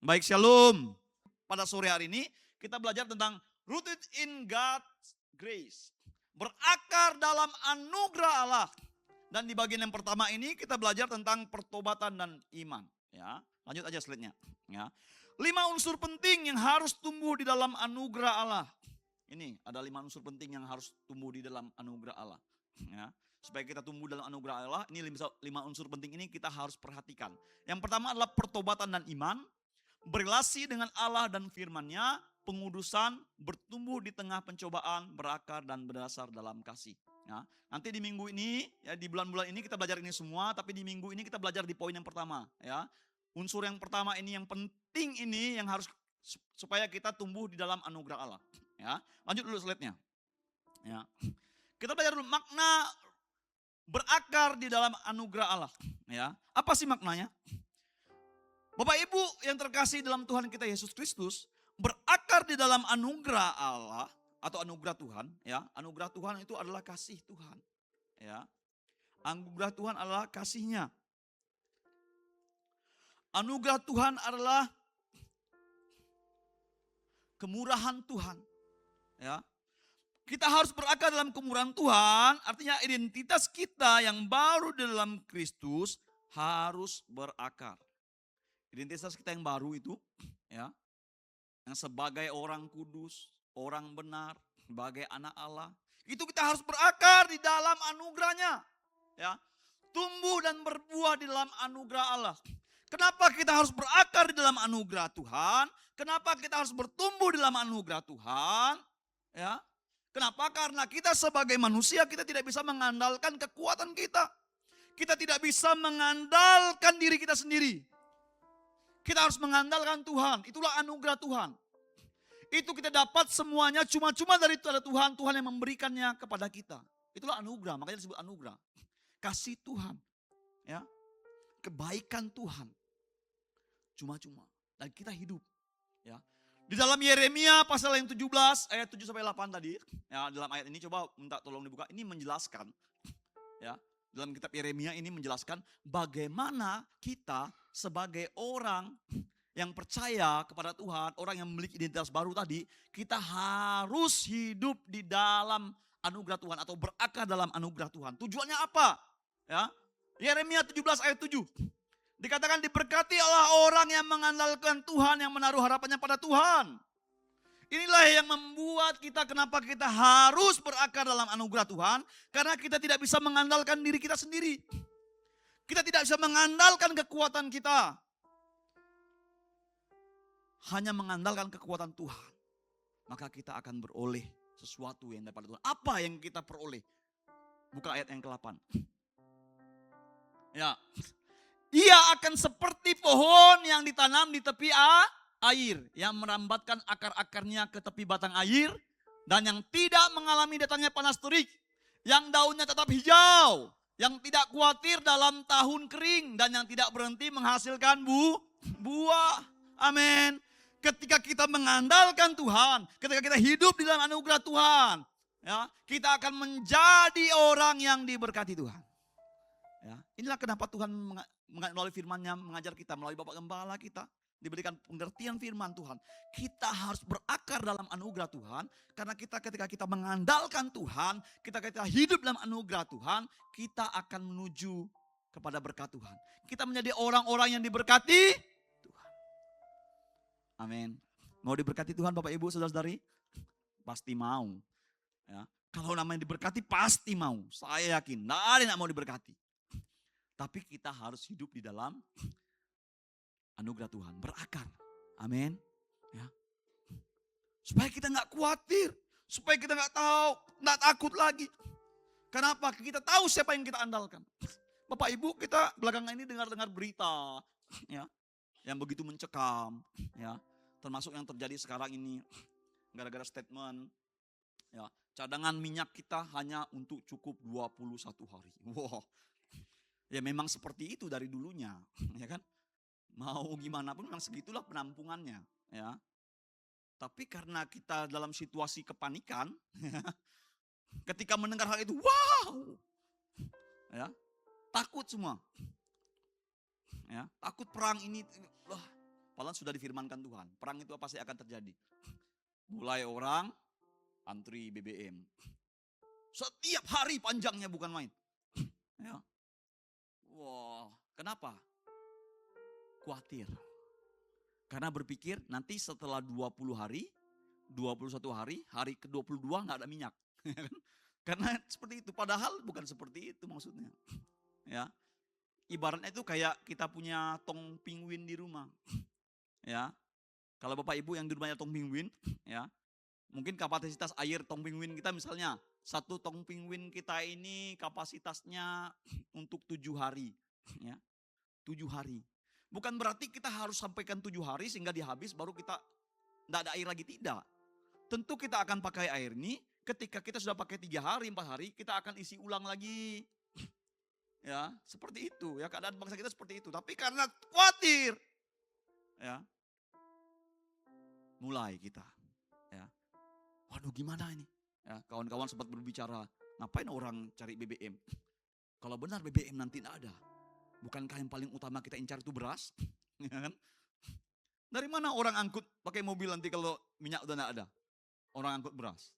Baik, shalom. Pada sore hari ini kita belajar tentang rooted in God's grace. Berakar dalam anugerah Allah. Dan di bagian yang pertama ini kita belajar tentang pertobatan dan iman. Ya, lanjut aja slide-nya. Ya. 5 unsur penting yang harus tumbuh di dalam anugerah Allah. Ini ada 5 unsur penting yang harus tumbuh di dalam anugerah Allah. Ya. Supaya kita tumbuh dalam anugerah Allah, ini 5 unsur penting ini kita harus perhatikan. Yang pertama adalah pertobatan dan iman. Berelasi dengan Allah dan firman-Nya, pengudusan, bertumbuh di tengah pencobaan, berakar dan berdasar dalam kasih. Ya, nanti di minggu ini, ya di bulan-bulan ini kita belajar ini semua, tapi di minggu ini kita belajar di poin yang pertama. Ya, unsur yang pertama ini yang penting ini yang harus supaya kita tumbuh di dalam anugerah Allah. Ya, lanjut dulu slide-nya. Ya, kita belajar dulu makna berakar di dalam anugerah Allah. Ya, apa sih maknanya? Bapak Ibu yang terkasih dalam Tuhan kita Yesus Kristus, berakar di dalam anugerah Allah atau anugerah Tuhan, ya. Anugerah Tuhan itu adalah kasih Tuhan, ya. Anugerah Tuhan adalah kasih-Nya. Anugerah Tuhan adalah kemurahan Tuhan, ya. Kita harus berakar dalam kemurahan Tuhan, artinya identitas kita yang baru dalam Kristus harus berakar. Identitas kita yang baru itu, ya, yang sebagai orang kudus, orang benar, sebagai anak Allah, itu kita harus berakar di dalam anugerahnya, ya, tumbuh dan berbuah di dalam anugerah Allah. Kenapa kita harus berakar di dalam anugerah Tuhan? Kenapa kita harus bertumbuh di dalam anugerah Tuhan? Ya, kenapa? Karena kita sebagai manusia kita tidak bisa mengandalkan kekuatan kita. Kita tidak bisa mengandalkan diri kita sendiri. Kita harus mengandalkan Tuhan. Itulah anugerah Tuhan. Itu kita dapat semuanya cuma-cuma dari Tuhan. Tuhan yang memberikannya kepada kita. Itulah anugerah. Makanya disebut anugerah. Kasih Tuhan. Ya, kebaikan Tuhan. Cuma-cuma. Dan kita hidup. Ya. Di dalam Yeremia pasal yang 17 ayat 7-8 tadi. Ya, dalam ayat ini coba minta tolong dibuka. Ini menjelaskan. Ya. Dalam kitab Yeremia ini menjelaskan bagaimana kita sebagai orang yang percaya kepada Tuhan, orang yang memiliki identitas baru tadi, kita harus hidup di dalam anugerah Tuhan atau berakar dalam anugerah Tuhan. Tujuannya apa? Ya. Yeremia 17 ayat 7. Dikatakan diberkati Allah orang yang mengandalkan Tuhan, yang menaruh harapannya pada Tuhan. Inilah yang membuat kita, kenapa kita harus berakar dalam anugerah Tuhan. Karena kita tidak bisa mengandalkan diri kita sendiri. Kita tidak bisa mengandalkan kekuatan kita. Hanya mengandalkan kekuatan Tuhan. Maka kita akan beroleh sesuatu yang daripada Tuhan. Apa yang kita peroleh? Buka ayat yang ke-8. Ya. Ia akan seperti pohon yang ditanam di tepi air, yang merambatkan akar-akarnya ke tepi batang air, dan yang tidak mengalami datangnya panas terik, yang daunnya tetap hijau, yang tidak khawatir dalam tahun kering, dan yang tidak berhenti menghasilkan buah. Amin. Ketika kita mengandalkan Tuhan, ketika kita hidup di dalam anugerah Tuhan, ya, kita akan menjadi orang yang diberkati Tuhan. Ya, inilah kenapa Tuhan melalui firman-Nya mengajar kita, melalui Bapak Gembala kita diberikan pengertian firman Tuhan. Kita harus berakar dalam anugerah Tuhan, karena ketika kita mengandalkan Tuhan, kita hidup dalam anugerah Tuhan, kita akan menuju kepada berkat Tuhan. Kita menjadi orang-orang yang diberkati Tuhan. Amin. Mau diberkati Tuhan Bapak Ibu Saudara-saudari? Pasti mau. Ya. Kalau namanya diberkati pasti mau. Saya yakin, tidak ada yang mau diberkati. Tapi kita harus hidup di dalam anugerah Tuhan, berakar. Amin. Ya. Supaya kita nggak khawatir, supaya kita nggak takut lagi. Kenapa? Kita tahu siapa yang kita andalkan. Bapak Ibu, kita belakangan ini dengar berita, ya, yang begitu mencekam, ya, termasuk yang terjadi sekarang ini, gara-gara statement, ya, cadangan minyak kita hanya untuk cukup 21 hari. Wow. Ya memang seperti itu dari dulunya, ya kan? Mau gimana pun memang segitulah penampungannya, ya. Tapi karena kita dalam situasi kepanikan, ketika mendengar hal itu, wow, ya, takut semua, ya, takut perang ini, wah, Padahal sudah difirmankan Tuhan. Perang itu pasti akan terjadi. Mulai orang antri BBM. Setiap hari panjangnya bukan main. Ya. Wah, kenapa? Khawatir. Karena berpikir nanti setelah 20 hari, 21 hari, hari ke-22 nggak ada minyak. Karena seperti itu, padahal bukan seperti itu maksudnya. Ya. Ibaratnya itu kayak kita punya tong penguin di rumah. Ya. Kalau Bapak Ibu yang di rumahnya tong penguin, ya. Mungkin kapasitas air tong penguin kita misalnya, satu tong penguin kita ini kapasitasnya untuk 7 hari. Ya. 7 hari. Bukan berarti kita harus sampaikan 7 hari sehingga dia habis baru kita tidak ada air lagi, tidak. Tentu kita akan pakai air ini, ketika kita sudah pakai 3 hari, 4 hari, kita akan isi ulang lagi. Ya, seperti itu. Ya, keadaan bangsa kita seperti itu. Tapi karena khawatir, ya, mulai kita. Ya, waduh gimana ini? Ya, kawan-kawan sempat berbicara, ngapain orang cari BBM? Kalau benar BBM nanti tidak ada. Bukankah yang paling utama kita incar itu beras? Ya kan? Dari mana orang angkut pakai mobil nanti kalau minyak udah tidak ada? Orang angkut beras.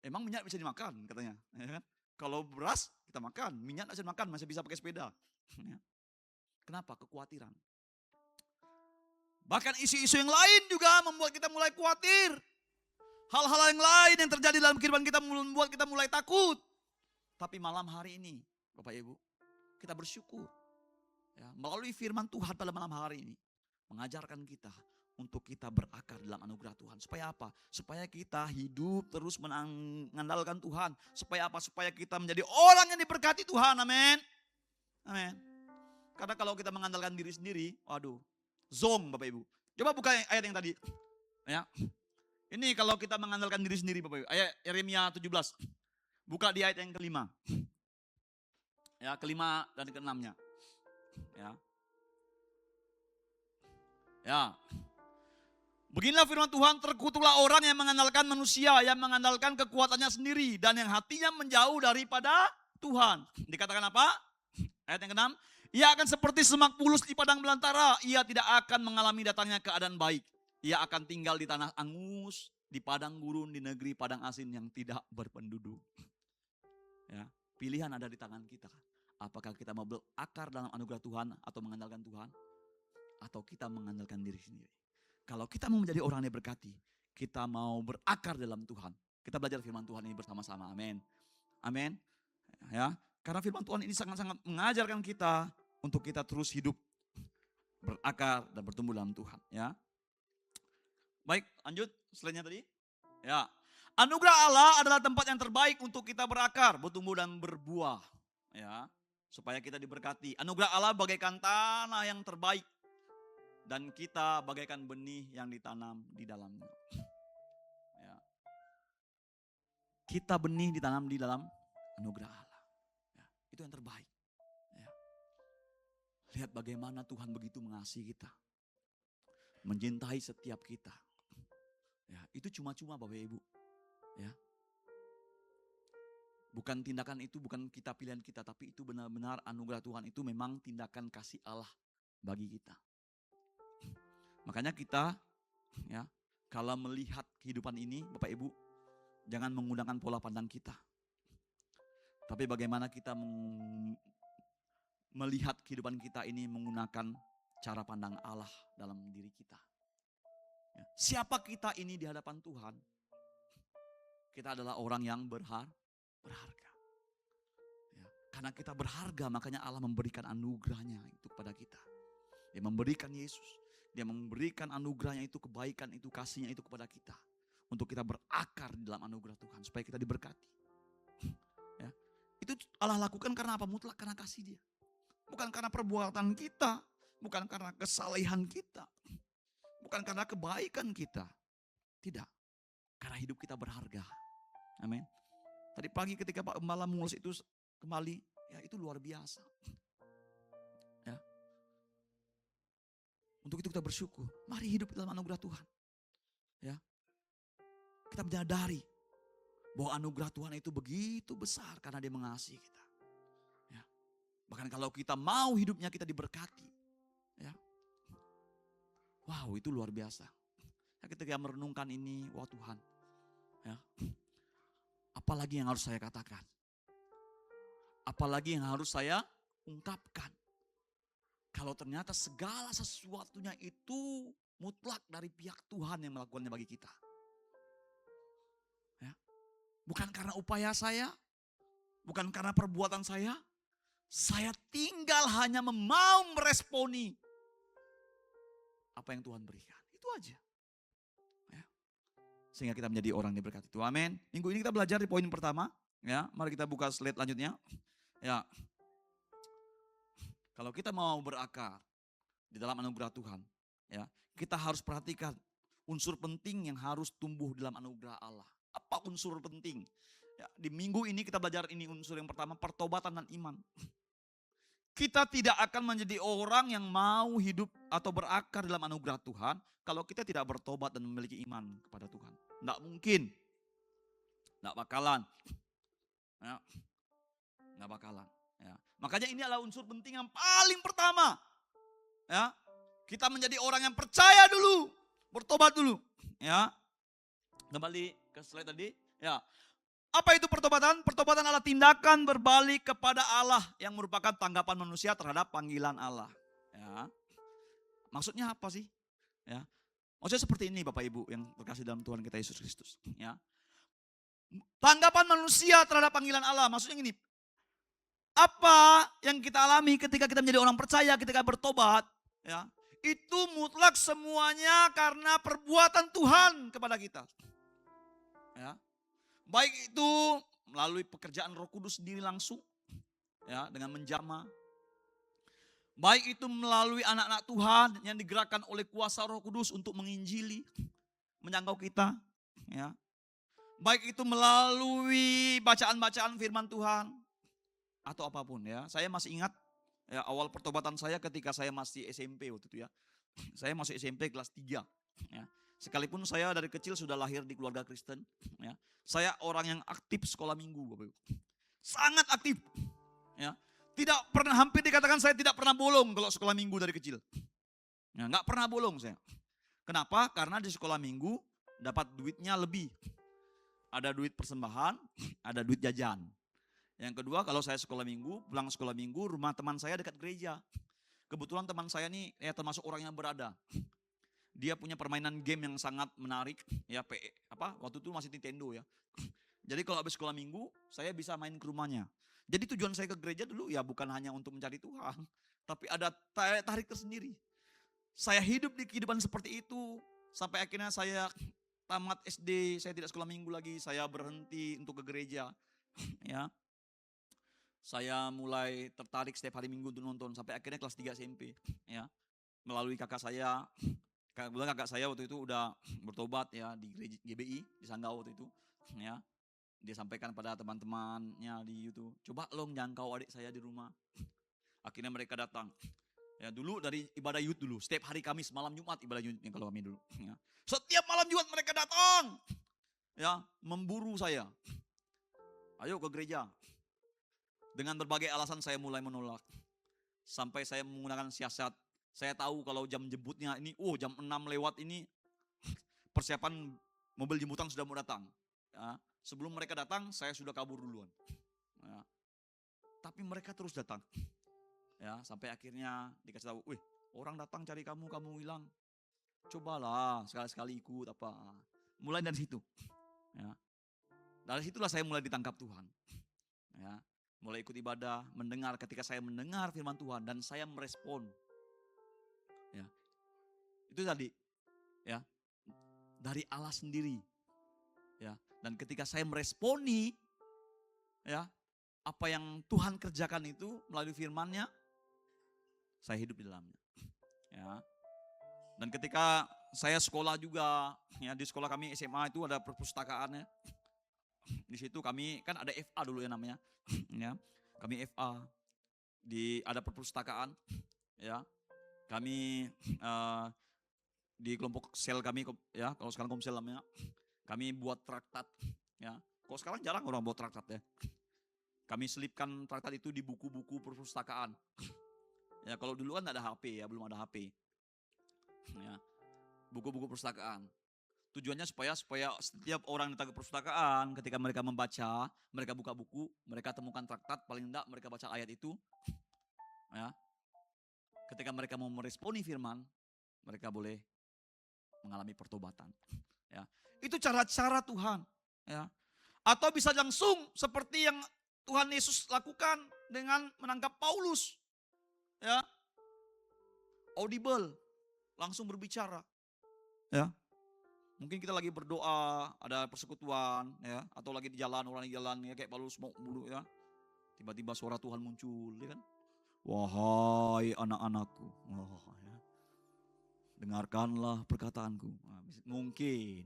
Emang minyak bisa dimakan katanya. Ya kan? Kalau beras kita makan, minyak tidak bisa dimakan, masih bisa pakai sepeda. Ya. Kenapa? Kekhawatiran. Bahkan isu-isu yang lain juga membuat kita mulai khawatir. Hal-hal yang lain yang terjadi dalam kehidupan kita membuat kita mulai takut. Tapi malam hari ini, Bapak Ibu, kita bersyukur. Ya, melalui firman Tuhan pada malam hari ini mengajarkan kita untuk kita berakar dalam anugerah Tuhan. Supaya apa? Supaya kita hidup terus mengandalkan Tuhan. Supaya apa? Supaya kita menjadi orang yang diberkati Tuhan. Amin. Amin. Karena kalau kita mengandalkan diri sendiri, waduh, zong Bapak Ibu. Coba buka ayat yang tadi. Ya. Ini kalau kita mengandalkan diri sendiri Bapak Ibu. Ayat Yeremia 17. Buka di ayat yang kelima. Ya, kelima dan keenamnya. Ya. Ya. Beginilah firman Tuhan, terkutuklah orang yang mengandalkan manusia, yang mengandalkan kekuatannya sendiri dan yang hatinya menjauh daripada Tuhan. Dikatakan apa? Ayat yang ke-6, ia akan seperti semak bulus di padang belantara, ia tidak akan mengalami datangnya keadaan baik. Ia akan tinggal di tanah angus, di padang gurun, di negeri padang asin yang tidak berpenduduk. Ya, pilihan ada di tangan kita. Apakah kita mau berakar dalam anugerah Tuhan atau mengandalkan Tuhan? Atau kita mengandalkan diri sendiri? Kalau kita mau menjadi orang yang berkati, kita mau berakar dalam Tuhan. Kita belajar firman Tuhan ini bersama-sama. Amin. Amin. Ya, karena firman Tuhan ini sangat-sangat mengajarkan kita untuk kita terus hidup berakar dan bertumbuh dalam Tuhan. Ya. Baik, lanjut slide-nya tadi. Ya. Anugerah Allah adalah tempat yang terbaik untuk kita berakar, bertumbuh dan berbuah. Ya. Supaya kita diberkati. Anugerah Allah bagaikan tanah yang terbaik. Dan kita bagaikan benih yang ditanam di dalamnya. Ya. Kita benih ditanam di dalam anugerah Allah. Ya. Itu yang terbaik. Ya. Lihat bagaimana Tuhan begitu mengasihi kita. Mencintai setiap kita. Ya. Itu cuma-cuma Bapak Ibu. Ya. Bukan tindakan itu, bukan kita pilihan kita, tapi itu benar-benar anugerah Tuhan itu memang tindakan kasih Allah bagi kita. Makanya kita, ya, kalau melihat kehidupan ini, Bapak Ibu, jangan menggunakan pola pandang kita. Tapi bagaimana kita melihat kehidupan kita ini menggunakan cara pandang Allah dalam diri kita. Ya. Siapa kita ini di hadapan Tuhan? Kita adalah orang yang berharga. Ya, karena kita berharga, makanya Allah memberikan anugerahnya itu kepada kita. Dia memberikan Yesus. Dia memberikan anugerahnya itu, kebaikan itu, kasihnya itu kepada kita. Untuk kita berakar di dalam anugerah Tuhan. Supaya kita diberkati. Ya. Itu Allah lakukan karena apa? Mutlak karena kasih Dia. Bukan karena perbuatan kita. Bukan karena kesalehan kita. Bukan karena kebaikan kita. Tidak. Karena hidup kita berharga. Amin. Tadi pagi ketika Pak Gembala mengurus itu kembali, ya itu luar biasa. Ya. Untuk itu kita bersyukur. Mari hidup dalam anugerah Tuhan. Ya. Kita menyadari bahwa anugerah Tuhan itu begitu besar karena Dia mengasihi kita. Ya. Bahkan kalau kita mau hidupnya kita diberkati. Ya. Wow, itu luar biasa. Ketika merenungkan ini, wah Tuhan, ya, apalagi yang harus saya katakan? Apalagi yang harus saya ungkapkan? Kalau ternyata segala sesuatunya itu mutlak dari pihak Tuhan yang melakukannya bagi kita. Ya. Bukan karena upaya saya, bukan karena perbuatan saya tinggal hanya mau meresponi apa yang Tuhan berikan. Itu aja. Ya. Sehingga kita menjadi orang yang diberkati Tuhan. Amin. Minggu ini kita belajar di poin pertama. Ya, mari kita buka slide lanjutnya. Ya. Kalau kita mau berakar di dalam anugerah Tuhan, ya, kita harus perhatikan unsur penting yang harus tumbuh dalam anugerah Allah. Apa unsur penting? Ya, di minggu ini kita belajar ini unsur yang pertama, pertobatan dan iman. Kita tidak akan menjadi orang yang mau hidup atau berakar dalam anugerah Tuhan kalau kita tidak bertobat dan memiliki iman kepada Tuhan. Tidak mungkin. Tidak bakalan. Ya. Tidak bakalan. Ya. Makanya ini adalah unsur penting yang paling pertama. Ya. Kita menjadi orang yang percaya dulu. Bertobat dulu. Ya. Kembali ke slide tadi. Ya. Apa itu pertobatan? Pertobatan adalah tindakan berbalik kepada Allah yang merupakan tanggapan manusia terhadap panggilan Allah. Ya. Maksudnya apa sih? Ya. Maksudnya seperti ini Bapak Ibu yang terkasih dalam Tuhan kita Yesus Kristus. Ya. Tanggapan manusia terhadap panggilan Allah. Maksudnya gini. Apa yang kita alami ketika kita menjadi orang percaya, ketika bertobat. Ya, itu mutlak semuanya karena perbuatan Tuhan kepada kita. Ya. Baik itu melalui pekerjaan Roh Kudus sendiri langsung, ya, dengan menjamah. Baik itu melalui anak-anak Tuhan yang digerakkan oleh kuasa Roh Kudus untuk menginjili, menjangkau kita. Ya. Baik itu melalui bacaan-bacaan firman Tuhan atau apapun. Ya, saya masih ingat ya, awal pertobatan saya ketika saya masih SMP waktu itu ya. Saya masuk SMP kelas 3. Ya. Sekalipun saya dari kecil sudah lahir di keluarga Kristen, ya, saya orang yang aktif sekolah minggu, Bapak Ibu. Sangat aktif. Ya. Tidak pernah, hampir dikatakan saya tidak pernah bolong kalau sekolah minggu dari kecil. Ya, nggak pernah bolong saya. Kenapa? Karena di sekolah minggu dapat duitnya lebih. Ada duit persembahan, ada duit jajan. Yang kedua, kalau saya sekolah minggu, pulang sekolah minggu, rumah teman saya dekat gereja. Kebetulan teman saya nih ya termasuk orang yang berada. Dia punya permainan game yang sangat menarik, ya waktu itu masih Nintendo ya. Jadi kalau habis sekolah minggu, saya bisa main ke rumahnya. Jadi tujuan saya ke gereja dulu ya bukan hanya untuk mencari Tuhan, tapi ada tarik tersendiri. Saya hidup di kehidupan seperti itu sampai akhirnya saya tamat SD, saya tidak sekolah minggu lagi, saya berhenti untuk ke gereja. Ya. Saya mulai tertarik setiap hari Minggu untuk nonton sampai akhirnya kelas 3 SMP, ya. Melalui kakak saya waktu itu udah bertobat ya di gereja GBI di Sanggau waktu itu, ya. Dia sampaikan pada teman-temannya di YouTube, coba lo jangkau adik saya di rumah. Akhirnya mereka datang. Ya, dulu dari ibadah youth dulu, setiap hari Kamis malam Jumat ibadah youth kalau kami dulu. Ya. Setiap malam Jumat mereka datang, ya, memburu saya. Ayo ke gereja. Dengan berbagai alasan saya mulai menolak. Sampai saya menggunakan siasat. Saya tahu kalau jam jemputnya ini, jam 6 lewat ini persiapan mobil jemputan sudah mau datang. Ya, sebelum mereka datang, saya sudah kabur duluan. Ya, tapi mereka terus datang. Ya, sampai akhirnya dikasih tahu, orang datang cari kamu hilang. Cobalah sekali-sekali ikut apa. Mulai dari situ. Ya. Dari situlah saya mulai ditangkap Tuhan. Ya. Mulai ikut ibadah, mendengar, ketika saya mendengar firman Tuhan dan saya merespon. Ya. Itu tadi, ya. Dari Allah sendiri. Ya. Dan ketika saya meresponi, ya, apa yang Tuhan kerjakan itu melalui firman-Nya, saya hidup di dalamnya. Ya. Dan ketika saya sekolah juga, ya, di sekolah kami SMA itu ada perpustakaannya. Di situ kami kan ada FA dulu ya namanya, ya. Kami FA ada perpustakaan, ya. Kami di kelompok sel kami, ya, kalau sekarang komsel namanya, kami buat traktat, ya. Kalau sekarang jarang orang buat traktat ya. Kami selipkan traktat itu di buku-buku perpustakaan. Ya, kalau dulu kan ada HP ya, belum ada HP. Ya. buku-buku perpustakaan. Tujuannya supaya setiap orang yang datang ke perpustakaan, ketika mereka membaca, mereka buka buku, mereka temukan traktat, paling enggak mereka baca ayat itu, ya. Ketika mereka mau meresponi firman, mereka boleh mengalami pertobatan. Ya. Itu cara-cara Tuhan. Ya. Atau bisa langsung seperti yang Tuhan Yesus lakukan dengan menangkap Paulus. Ya. Audible, langsung berbicara. Ya. Mungkin kita lagi berdoa, ada persekutuan, ya, atau lagi di jalan, orang di jalan, ya, kayak Paulus mau bulu, ya. Tiba-tiba suara Tuhan muncul, ya kan? Wahai anak-anakku, ya. Dengarkanlah perkataanku. Nah, mungkin,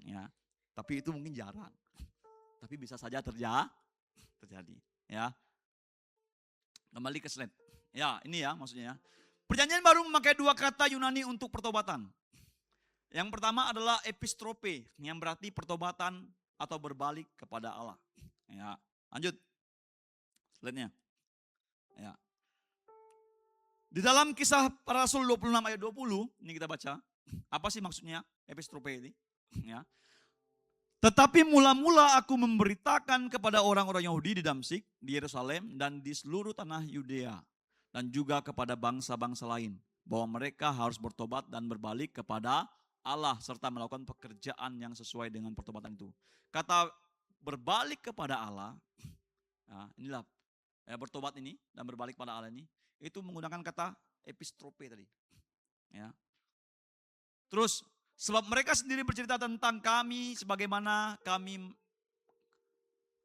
ya. Tapi itu mungkin jarang. Tapi bisa saja terjadi, ya. Kembali ke slide. Ya, ini ya maksudnya. Perjanjian baru memakai dua kata Yunani untuk pertobatan. Yang pertama adalah epistrope, yang berarti pertobatan atau berbalik kepada Allah. Ya, lanjut. Slide-nya. Ya. Di dalam Kisah Para Rasul 26 ayat 20, ini kita baca. Apa sih maksudnya epistrope ini? Ya. Tetapi mula-mula aku memberitakan kepada orang-orang Yahudi di Damsyik, di Yerusalem, dan di seluruh tanah Yudea, dan juga kepada bangsa-bangsa lain, bahwa mereka harus bertobat dan berbalik kepada Allah, serta melakukan pekerjaan yang sesuai dengan pertobatan itu. Kata berbalik kepada Allah, nah inilah ya, bertobat ini dan berbalik pada Allah ini, itu menggunakan kata epistrope tadi. Ya. Terus, sebab mereka sendiri bercerita tentang kami, sebagaimana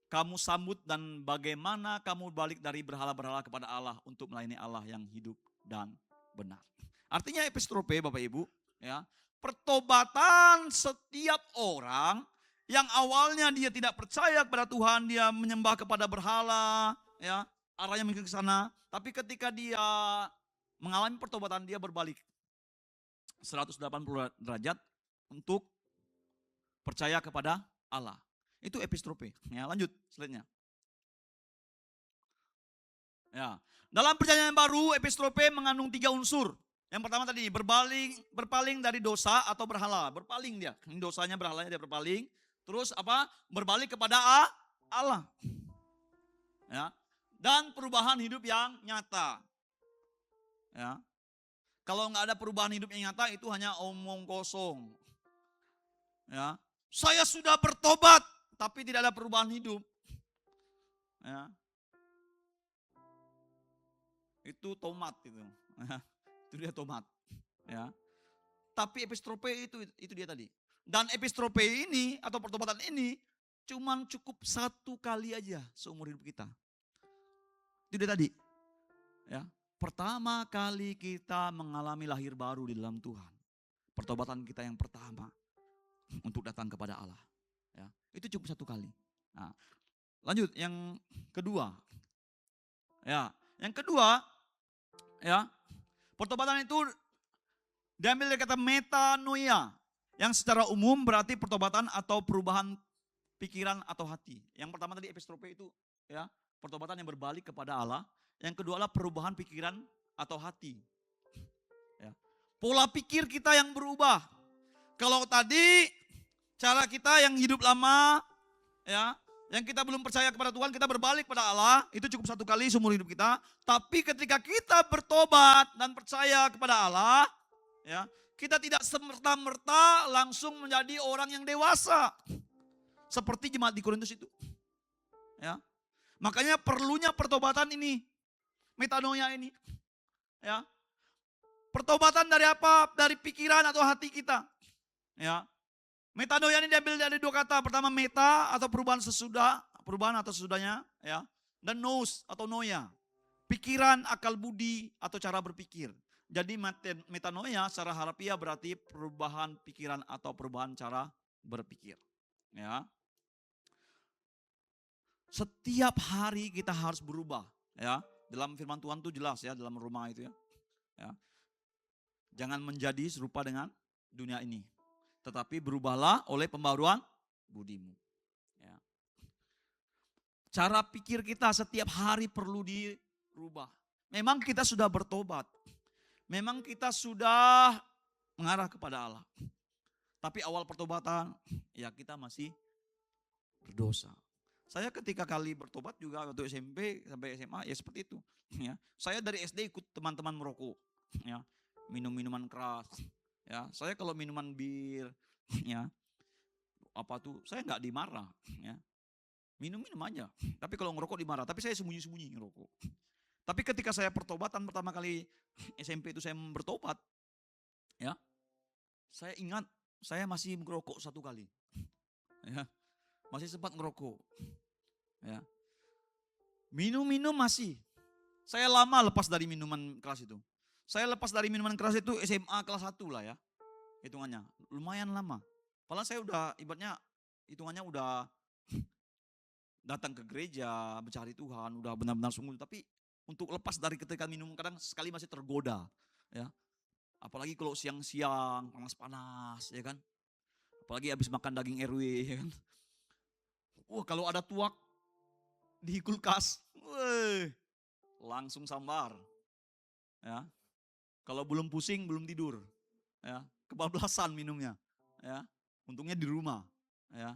kamu sambut dan bagaimana kamu balik dari berhala-berhala kepada Allah untuk melayani Allah yang hidup dan benar. Artinya epistrope Bapak Ibu, ya, pertobatan setiap orang yang awalnya dia tidak percaya kepada Tuhan, dia menyembah kepada berhala, ya, arahnya mungkin ke sana, tapi ketika dia mengalami pertobatan, dia berbalik 180 derajat untuk percaya kepada Allah. Itu epistrope. Ya, lanjut slide-nya. Ya. Dalam perjanjian baru, epistrope mengandung 3 unsur. Yang pertama tadi berpaling dari dosa atau berhala. Berpaling dia. Dosanya berhalanya dia berpaling. Terus apa? Berbalik kepada Allah. Ya. Dan perubahan hidup yang nyata. Ya. Kalau nggak ada perubahan hidup yang nyata, itu hanya omong kosong. Ya, saya sudah bertobat, tapi tidak ada perubahan hidup. Ya. Itu tomat itu. Ya. Itu dia tomat. Ya. Tapi epistrope itu dia tadi. Dan epistrope ini atau pertobatan ini cuman cukup 1 kali aja seumur hidup kita. Itu dia tadi. Ya. Pertama kali kita mengalami lahir baru di dalam Tuhan. Pertobatan kita yang pertama untuk datang kepada Allah. Ya, itu cukup 1 kali. Nah, lanjut yang kedua. Ya, yang kedua, ya, pertobatan itu diambil dari kata metanoia, yang secara umum berarti pertobatan atau perubahan pikiran atau hati. Yang pertama tadi epistrope itu, ya, pertobatan yang berbalik kepada Allah. Yang kedua adalah perubahan pikiran atau hati. Ya. Pola pikir kita yang berubah. Kalau tadi cara kita yang hidup lama, ya, yang kita belum percaya kepada Tuhan, kita berbalik pada Allah, itu cukup 1 kali seumur hidup kita. Tapi ketika kita bertobat dan percaya kepada Allah, ya, kita tidak semerta-merta langsung menjadi orang yang dewasa. Seperti jemaat di Korintus itu. Ya. Makanya perlunya pertobatan ini. Metanoia ini. Ya. Pertobatan dari apa? Dari pikiran atau hati kita. Ya. Metanoia ini diambil dari 2 kata. Pertama meta atau perubahan atau sesudahnya, ya. Dan nous atau noia. Pikiran, akal budi atau cara berpikir. Jadi metanoia secara harfiah berarti perubahan pikiran atau perubahan cara berpikir. Ya. Setiap hari kita harus berubah, ya. Dalam firman Tuhan itu jelas ya, dalam Roma itu ya. Ya. Jangan menjadi serupa dengan dunia ini, tetapi berubahlah oleh pembaruan budimu. Ya. Cara pikir kita setiap hari perlu dirubah. Memang kita sudah bertobat. Memang kita sudah mengarah kepada Allah. Tapi awal pertobatan, ya kita masih berdosa. Saya ketika kali bertobat juga waktu SMP sampai SMA ya seperti itu. Ya, saya dari SD ikut teman-teman merokok, ya, minum minuman keras. Ya, saya kalau minuman bir, ya, apa tuh, saya nggak dimarah, ya, minum-minum aja. Tapi kalau ngerokok dimarah. Tapi saya sembunyi-sembunyi ngerokok. Tapi ketika saya pertobatan pertama kali SMP itu saya bertobat, ya, saya ingat saya masih ngerokok satu kali, ya, masih sempat ngerokok, ya, minum-minum masih. Saya lama lepas dari minuman keras itu. Saya lepas dari minuman keras itu SMA kelas 1 lah ya, hitungannya lumayan lama. Padahal saya udah ibaratnya hitungannya udah datang ke gereja, mencari Tuhan, udah benar-benar sungguh. Tapi untuk lepas dari ketika minum kadang sekali masih tergoda, ya. Apalagi kalau siang-siang panas-panas, ya kan. Apalagi habis makan daging RW, ya kan. Wah, kalau ada tuak di kulkas, langsung sambar, ya. Kalau belum pusing, belum tidur, ya, kebablasan minumnya, ya. Untungnya di rumah, ya.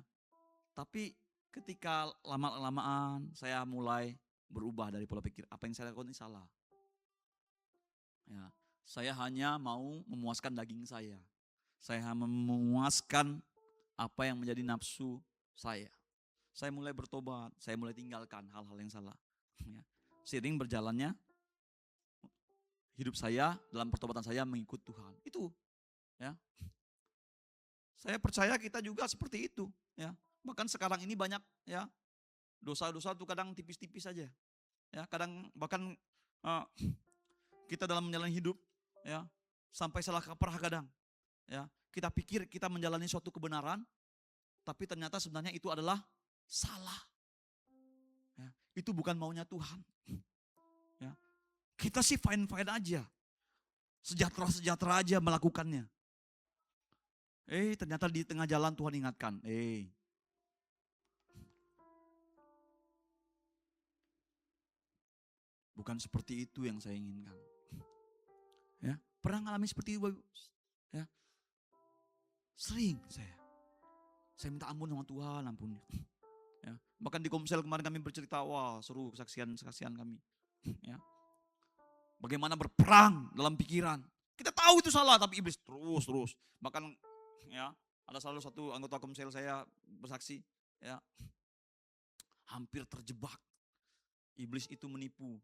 Tapi ketika lama-lamaan saya mulai berubah dari pola pikir, apa yang saya lakukan ini salah. Ya, saya hanya mau memuaskan daging saya. Saya memuaskan apa yang menjadi nafsu saya. Saya mulai bertobat, saya mulai tinggalkan hal-hal yang salah. Ya. Seiring berjalannya hidup saya dalam pertobatan saya mengikut Tuhan. Itu, ya. Saya percaya kita juga seperti itu, ya. Bahkan sekarang ini banyak, ya, dosa-dosa itu kadang tipis-tipis saja. Ya, kadang bahkan kita dalam menjalani hidup, ya, sampai salah kaprah kadang, ya. Kita pikir kita menjalani suatu kebenaran, tapi ternyata sebenarnya itu adalah salah. Ya, itu bukan maunya Tuhan. Ya. Kita sih fine-fine aja. Sejahtera-sejahtera aja melakukannya. Ternyata di tengah jalan Tuhan ingatkan. Bukan seperti itu yang saya inginkan. Ya, pernah ngalami seperti itu, ya. Sering saya minta ampun sama Tuhan, ampun. Ya, bahkan di Komsel kemarin kami bercerita, wah seru kesaksian kami. Ya. Bagaimana berperang dalam pikiran. Kita tahu itu salah, tapi iblis terus. Bahkan, ya, ada salah satu anggota Komsel saya bersaksi, ya, hampir terjebak. Iblis itu menipu.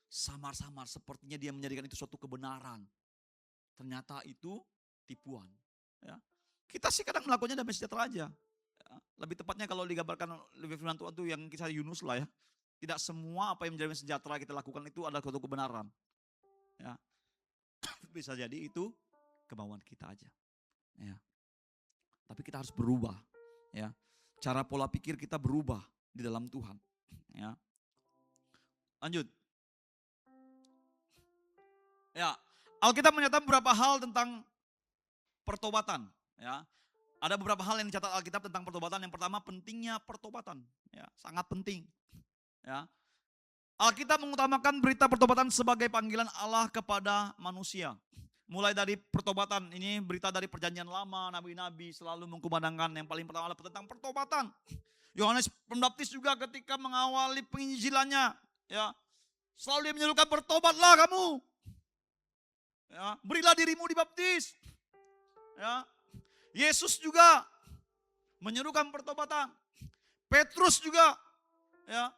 Samar-samar sepertinya dia menjadikan itu suatu kebenaran. Ternyata itu tipuan. Ya. Kita sih kadang melakukannya damai sejahtera aja. Ya. Lebih tepatnya kalau digambarkan lebih firman Tuhan itu yang kisah Yunus lah ya. Tidak semua apa yang menjadi sejahtera kita lakukan itu adalah suatu kebenaran. Ya. Bisa jadi itu kemauan kita aja. Ya. Tapi kita harus berubah. Ya. Cara pola pikir kita berubah di dalam Tuhan. Ya. Lanjut. Ya, Alkitab menyatakan beberapa hal tentang pertobatan. Ya, ada beberapa hal yang dicatat Alkitab tentang pertobatan. Yang pertama, pentingnya pertobatan. Ya, sangat penting. Ya, Alkitab mengutamakan berita pertobatan sebagai panggilan Allah kepada manusia. Mulai dari pertobatan, ini berita dari perjanjian lama, nabi-nabi selalu mengkumandangkan yang paling pertama adalah tentang pertobatan. Yohanes Pembaptis juga ketika mengawali penginjilannya, ya, selalu dia menyerukan bertobatlah kamu. Ya, berilah dirimu dibaptis. Ya, Yesus juga menyerukan pertobatan. Petrus juga, ya,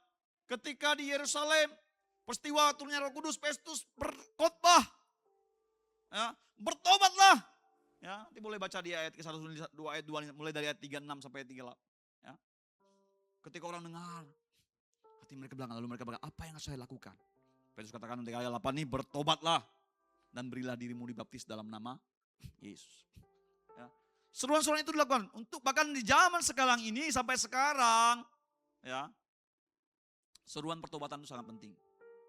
ketika di Yerusalem peristiwa turunnya Roh Kudus, Petrus berkhotbah, ya, bertobatlah. Ya, nanti boleh baca di ayat ke-1, 2 ayat 2 mulai dari ayat 36 sampai 38. Ya. Ketika orang dengar, hati mereka bilang, lalu mereka bilang, apa yang harus saya lakukan? Petrus katakan nanti ayat 8 nih, bertobatlah dan berilah dirimu dibaptis dalam nama Yesus. Ya. Seruan-seruan itu dilakukan untuk bahkan di zaman sekarang ini sampai sekarang, ya, seruan pertobatan itu sangat penting.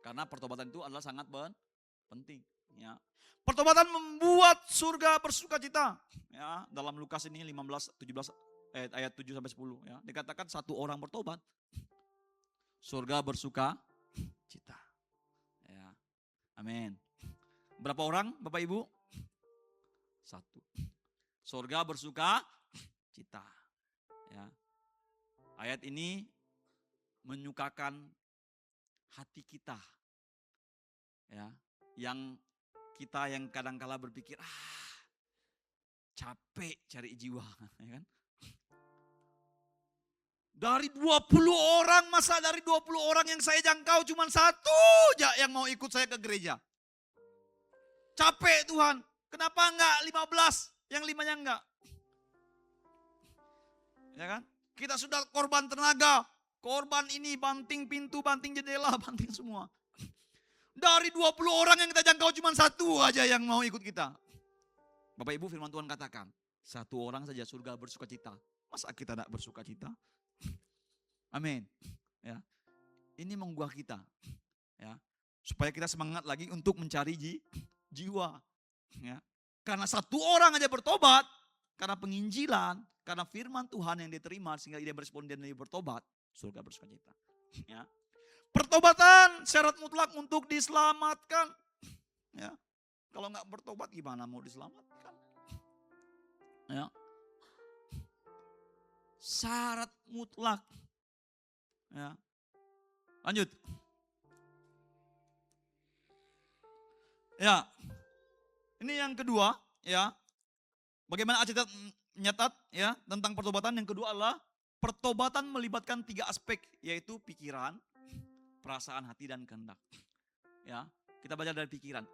Karena pertobatan itu adalah sangat penting. Ya. Pertobatan membuat surga bersukacita. Ya, dalam Lukas ini 15-17 ayat 7 sampai 10. Ya, dikatakan satu orang bertobat, surga bersuka cita. Ya, amin. Berapa orang Bapak Ibu? satu. Surga bersuka cita. Ya. Ayat ini menyukakan hati kita. Ya, yang kita yang kadang-kala berpikir, capek cari jiwa, ya kan? Dari 20 orang, masa dari 20 orang yang saya jangkau cuma satu aja yang mau ikut saya ke gereja. Capek Tuhan, kenapa enggak 15, yang 5-nya enggak? Ya kan? Kita sudah korban tenaga, korban ini, banting pintu, banting jendela, banting semua. Dari 20 orang yang kita jangkau cuma satu aja yang mau ikut kita. Bapak Ibu, firman Tuhan katakan, satu orang saja surga bersuka cita. Masa kita tidak bersuka cita? Amin. Ya. Ini menggugah kita. Ya. Supaya kita semangat lagi untuk mencari jiwa. Ya. Karena satu orang aja bertobat, karena penginjilan, karena firman Tuhan yang diterima sehingga dia berespon dan dia bertobat, surga bersuka cita. Ya. Pertobatan syarat mutlak untuk diselamatkan. Ya. Kalau nggak bertobat gimana mau diselamatkan? Ya. Syarat mutlak. Ya. Lanjut. Ya. Ini yang kedua, ya. Bagaimana Alkitab menyatat ya tentang pertobatan? Yang kedua adalah pertobatan melibatkan 3 aspek, yaitu pikiran, perasaan hati dan kehendak. Ya, kita belajar dari pikiran.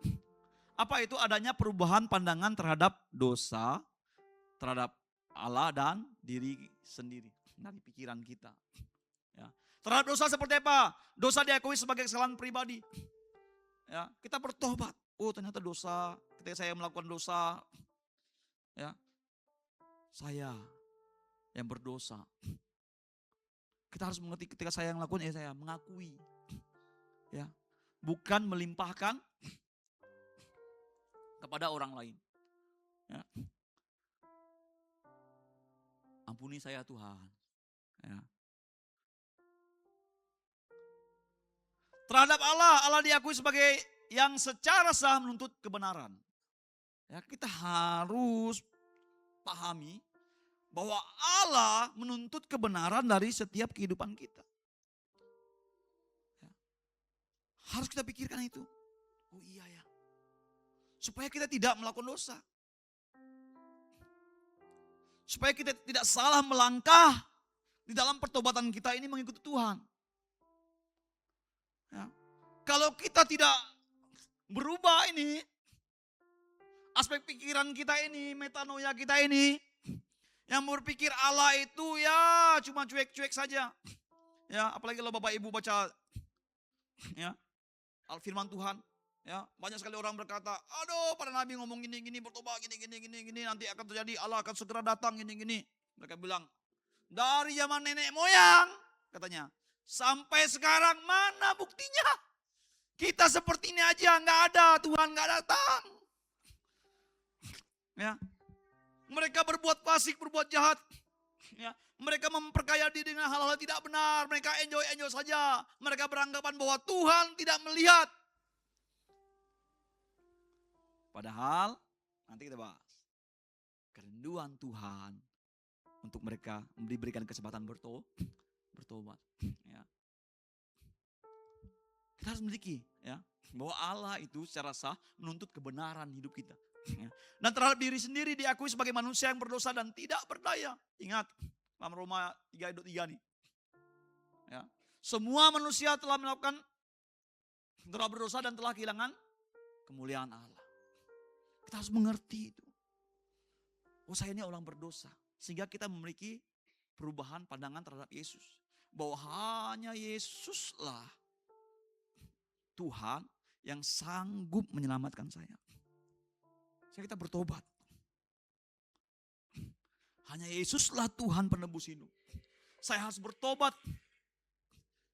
Apa itu? Adanya perubahan pandangan terhadap dosa, terhadap Allah dan diri sendiri dari pikiran kita. Ya. Terhadap dosa seperti apa? Dosa diakui sebagai kesalahan pribadi. Ya, kita bertobat. Oh, ternyata dosa. Ketika saya melakukan dosa, ya, saya yang berdosa. Kita harus mengerti ketika saya yang melakukan, saya mengakui. Ya, bukan melimpahkan kepada orang lain. Ya. Ampuni saya Tuhan. Ya. Terhadap Allah diakui sebagai yang secara sah menuntut kebenaran. Ya, kita harus pahami bahwa Allah menuntut kebenaran dari setiap kehidupan kita. Ya. Harus kita pikirkan itu. Oh iya ya. Supaya kita tidak melakukan dosa. Supaya kita tidak salah melangkah di dalam pertobatan kita ini mengikuti Tuhan. Ya. Kalau kita tidak berubah ini, aspek pikiran kita ini, metanoia kita ini, yang berpikir Allah itu ya cuma cuek-cuek saja. Ya, apalagi kalau Bapak Ibu baca ya firman Tuhan, ya, banyak sekali orang berkata, aduh para nabi ngomong gini-gini, bertobat gini, nanti akan terjadi, Allah akan segera datang gini-gini. Mereka bilang, dari zaman nenek moyang, katanya, sampai sekarang mana buktinya? Kita seperti ini aja nggak ada, Tuhan nggak datang. Ya, mereka berbuat fasik, berbuat jahat. Ya, mereka memperkaya diri dengan hal-hal tidak benar. Mereka enjoy saja. Mereka beranggapan bahwa Tuhan tidak melihat. Padahal nanti kita bahas kerinduan Tuhan untuk mereka diberikan kesempatan bertobat. Ya. Kita harus memiliki ya bahwa Allah itu secara sah menuntut kebenaran hidup kita. Ya. Dan terhadap diri sendiri diakui sebagai manusia yang berdosa dan tidak berdaya. Ingat dalam Roma 3:3 nih. Ya. Semua manusia telah berdosa dan telah kehilangan kemuliaan Allah. Kita harus mengerti itu. Oh, saya ini orang berdosa. Sehingga kita memiliki perubahan pandangan terhadap Yesus. Bahwa hanya Yesuslah Tuhan yang sanggup menyelamatkan saya. Sehingga kita bertobat. Hanya Yesuslah Tuhan penebus hidup. Saya harus bertobat.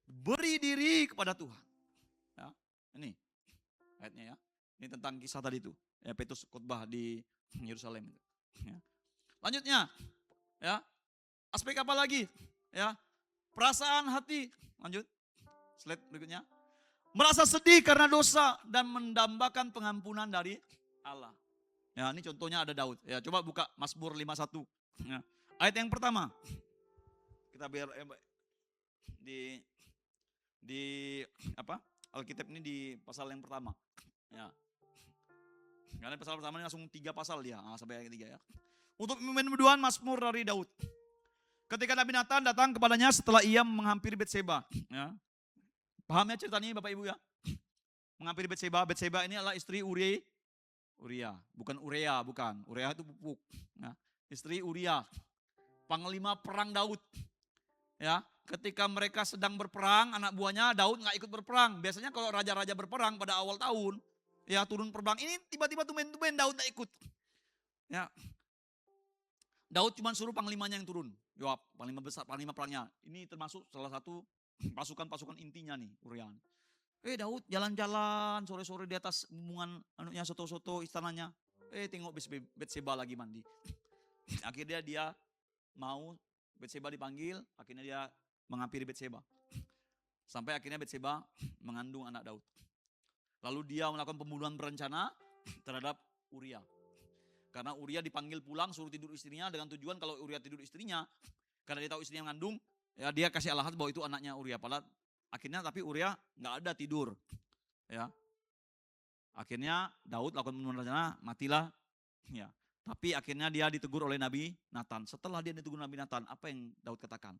Beri diri kepada Tuhan. Ya, ini ayatnya ya. Ini tentang kisah tadi itu. Ya, Petrus khotbah di Yerusalem. Ya. Lanjutnya, ya, aspek apa lagi? Ya, perasaan hati. Lanjut, slide berikutnya. Merasa sedih karena dosa dan mendambakan pengampunan dari Allah. Ya, ini contohnya ada Daud. Ya, coba buka Mazmur 51. Ya. Ayat yang pertama. Kita biar di apa? Alkitab ini di pasal yang pertama. Ya. Karena pasal pertama ini langsung 3 pasal dia, sampai ayat 3 ya. Untuk pemimpin berduaan Mazmur dari Daud. Ketika Nabi Nathan datang kepadanya setelah ia menghampiri Betseba. Ya. Paham ya ceritanya Bapak Ibu ya? Menghampiri Betseba. Betseba ini adalah istri Uria. Bukan Urea, bukan. Urea itu pupuk. Ya. Istri Uria. Panglima perang Daud. Ya, ketika mereka sedang berperang, anak buahnya Daud nggak ikut berperang. Biasanya kalau raja-raja berperang pada awal tahun, ya turun perang. Ini tiba-tiba tumen-tumen Daud nggak ikut. Ya, Daud cuma suruh panglimanya yang turun. Yoab, panglima besar, panglima perangnya. Ini termasuk salah satu pasukan-pasukan intinya nih, Urian. Daud jalan-jalan sore-sore di atas bumbungan anunya soto-soto istananya. Tengok Betseba lagi mandi. Akhirnya dia mau Betseba dipanggil, akhirnya dia menghampiri Betseba. Sampai akhirnya Betseba mengandung anak Daud. Lalu dia melakukan pembunuhan berencana terhadap Uria. Karena Uria dipanggil pulang suruh tidur istrinya dengan tujuan kalau Uria tidur istrinya, karena dia tahu istrinya mengandung, ya dia kasih alasan bahwa itu anaknya Uria. Padahal akhirnya tapi Uria nggak ada tidur. Ya. Akhirnya Daud lakukan pembunuhan berencana, matilah. Ya. Tapi akhirnya dia ditegur oleh Nabi Nathan. Setelah dia ditegur Nabi Nathan, apa yang Daud katakan?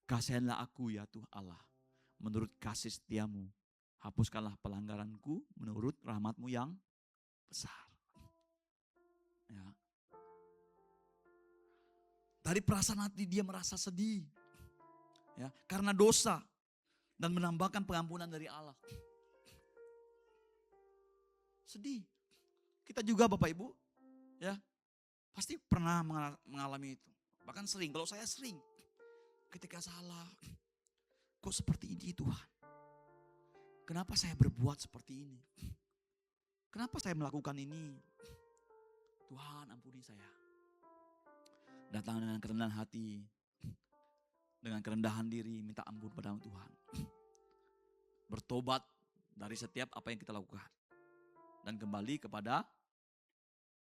Kasihanlah aku ya Tuhan Allah, menurut kasih setiamu. Hapuskanlah pelanggaranku menurut rahmatmu yang besar. Ya. Dari perasaan hati dia merasa sedih. Ya, karena dosa. Dan menambahkan pengampunan dari Allah. Sedih. Kita juga Bapak Ibu. Ya, pasti pernah mengalami itu. Bahkan sering, kalau saya sering. Ketika salah, kok seperti ini Tuhan? Kenapa saya berbuat seperti ini? Kenapa saya melakukan ini? Tuhan ampuni saya. Datang dengan kerendahan hati. Dengan kerendahan diri, minta ampun pada Tuhan. Bertobat dari setiap apa yang kita lakukan. Dan kembali kepada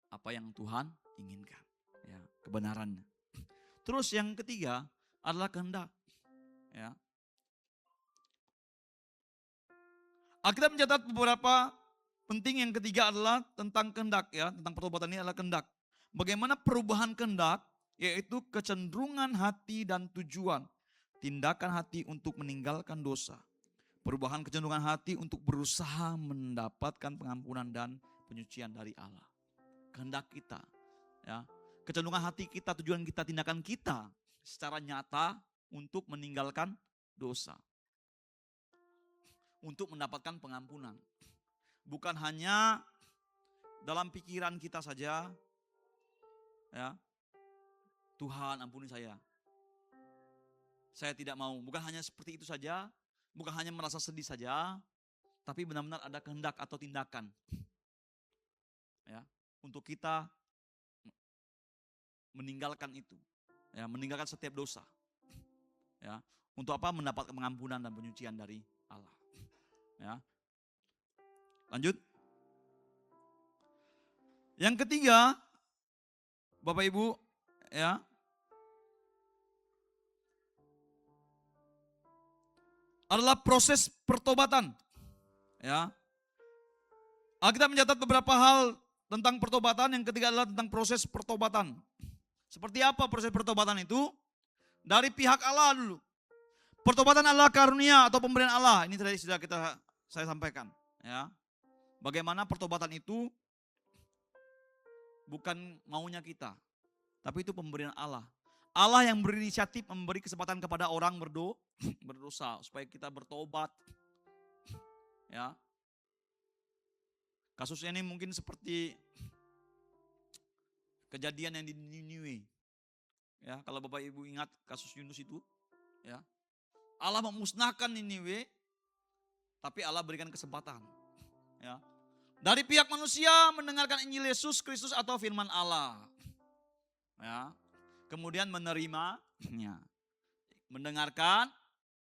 apa yang Tuhan inginkan, ya, kebenarannya. Terus yang ketiga adalah kehendak. Ya. Alkitab mencatat beberapa penting. Yang ketiga adalah tentang kehendak, ya, tentang pertobatan ini adalah kehendak. Bagaimana perubahan kehendak, yaitu kecenderungan hati dan tujuan, tindakan hati untuk meninggalkan dosa. Perubahan kecenderungan hati untuk berusaha mendapatkan pengampunan dan penyucian dari Allah. Kehendak kita, ya, kecenderungan hati kita, tujuan kita, tindakan kita secara nyata untuk meninggalkan dosa, untuk mendapatkan pengampunan. Bukan hanya dalam pikiran kita saja, ya, Tuhan ampuni saya tidak mau. Bukan hanya seperti itu saja, bukan hanya merasa sedih saja, tapi benar-benar ada kehendak atau tindakan, ya, untuk kita meninggalkan itu, ya, meninggalkan setiap dosa, ya, untuk apa? Mendapat pengampunan dan penyucian dari Allah, ya. Lanjut. Yang ketiga, Bapak Ibu, ya, adalah proses pertobatan, ya. Alkitab mencatat beberapa hal tentang pertobatan. Yang ketiga adalah tentang proses pertobatan. Seperti apa proses pertobatan itu? Dari pihak Allah dulu. Pertobatan adalah karunia atau pemberian Allah. Ini tadi sudah saya sampaikan, ya. Bagaimana pertobatan itu bukan maunya kita, tapi itu pemberian Allah. Allah yang berinisiatif memberi kesempatan kepada orang berdosa supaya kita bertobat, ya. Kasusnya ini mungkin seperti kejadian yang di Niniwe. Ya, kalau Bapak Ibu ingat kasus Yunus itu, ya. Allah memusnahkan Niniwe, tapi Allah berikan kesempatan, ya. Dari pihak manusia mendengarkan Injil Yesus Kristus atau firman Allah, ya. Kemudian menerimanya, mendengarkan,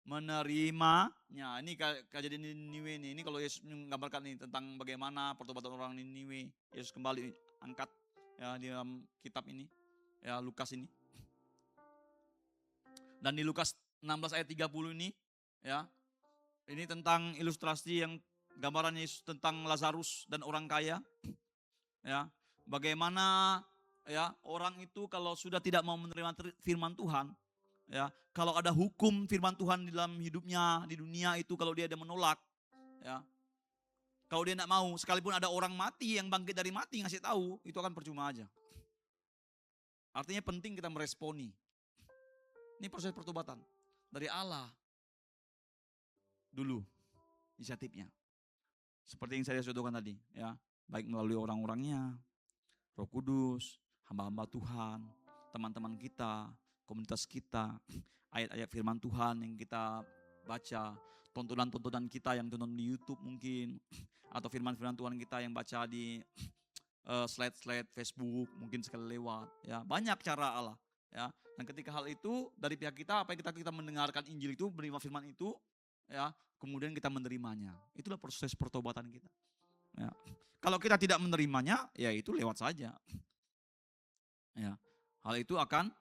menerimanya. Ini kejadian Niniwe ini kalau Yesus menggambarkan ini tentang bagaimana pertobatan orang Niniwe. Yesus kembali angkat ya di dalam kitab ini, ya Lukas ini. Dan di Lukas 16 ayat 30 ini, ya ini tentang ilustrasi yang gambarannya Yesus tentang Lazarus dan orang kaya. Ya, bagaimana ya orang itu kalau sudah tidak mau menerima firman Tuhan, ya kalau ada hukum firman Tuhan di dalam hidupnya di dunia itu, kalau dia ada menolak, ya kalau dia tidak mau, sekalipun ada orang mati yang bangkit dari mati ngasih tahu, itu akan percuma aja. Artinya penting kita meresponi. Ini proses pertobatan dari Allah dulu inisiatifnya. Seperti yang saya contohkan tadi, ya baik melalui orang-orangnya, Roh Kudus, hamba-hamba Tuhan, teman-teman kita, komunitas kita, ayat-ayat firman Tuhan yang kita baca, tontonan-tontonan kita yang tonton di YouTube mungkin, atau firman-firman Tuhan kita yang baca di slide-slide Facebook mungkin sekali lewat, ya banyak cara Allah, ya. Dan ketika hal itu dari pihak kita, apa yang kita mendengarkan Injil itu, menerima firman itu, ya kemudian kita menerimanya, itulah proses pertobatan kita. Ya. Kalau kita tidak menerimanya, ya itu lewat saja. Ya, hal itu akan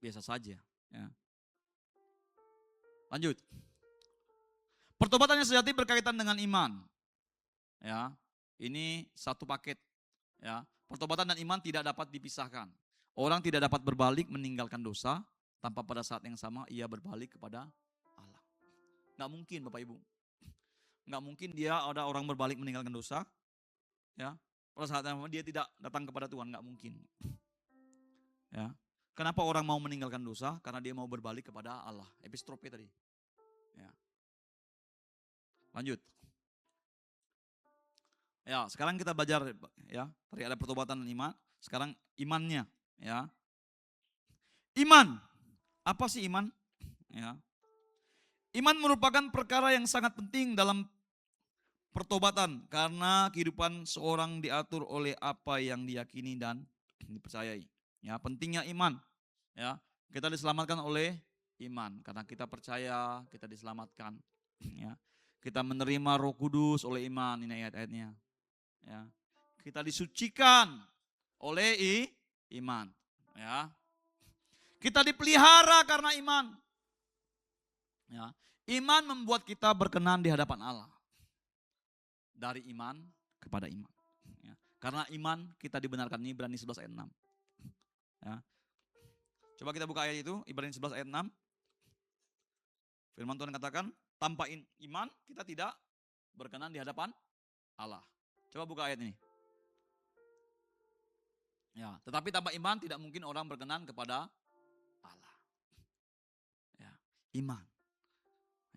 biasa saja. Ya. Lanjut. Pertobatan yang sejati berkaitan dengan iman. Ya, ini satu paket. Ya, pertobatan dan iman tidak dapat dipisahkan. Orang tidak dapat berbalik meninggalkan dosa tanpa pada saat yang sama ia berbalik kepada Allah. Nggak mungkin Bapak Ibu. Nggak mungkin dia ada orang berbalik meninggalkan dosa, ya pada saat yang sama dia tidak datang kepada Tuhan, nggak mungkin. Ya, kenapa orang mau meninggalkan dosa? Karena dia mau berbalik kepada Allah. Epistrope tadi. Ya. Lanjut. Ya, sekarang kita belajar, ya. Tadi ada pertobatan dan iman. Sekarang imannya, ya. Iman. Apa sih iman? Ya. Iman merupakan perkara yang sangat penting dalam pertobatan karena kehidupan seorang diatur oleh apa yang diyakini dan dipercayai. Ya, pentingnya iman. Ya, kita diselamatkan oleh iman karena kita percaya kita diselamatkan. Ya, kita menerima Roh Kudus oleh iman, ini ayat-ayatnya. Ya, kita disucikan oleh iman. Ya, kita dipelihara karena iman. Ya, iman membuat kita berkenan di hadapan Allah. Dari iman kepada iman. Ya, karena iman kita dibenarkan, ini Ibrani 11 ayat 6. Ya. Coba kita buka ayat itu, Ibrani 11 ayat 6. Firman Tuhan katakan, tanpa iman kita tidak berkenan di hadapan Allah. Coba buka ayat ini. Ya, tetapi tanpa iman tidak mungkin orang berkenan kepada Allah. Ya, iman.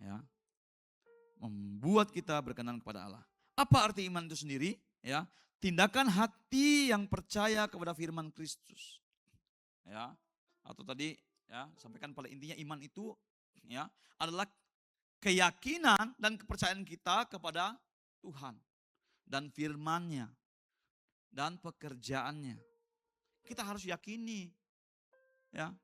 Ya, membuat kita berkenan kepada Allah. Apa arti iman itu sendiri? Ya, tindakan hati yang percaya kepada firman Kristus. Ya, atau tadi ya sampaikan pada intinya iman itu ya adalah keyakinan dan kepercayaan kita kepada Tuhan dan firman-Nya dan pekerjaannya. Kita harus yakini. Ya.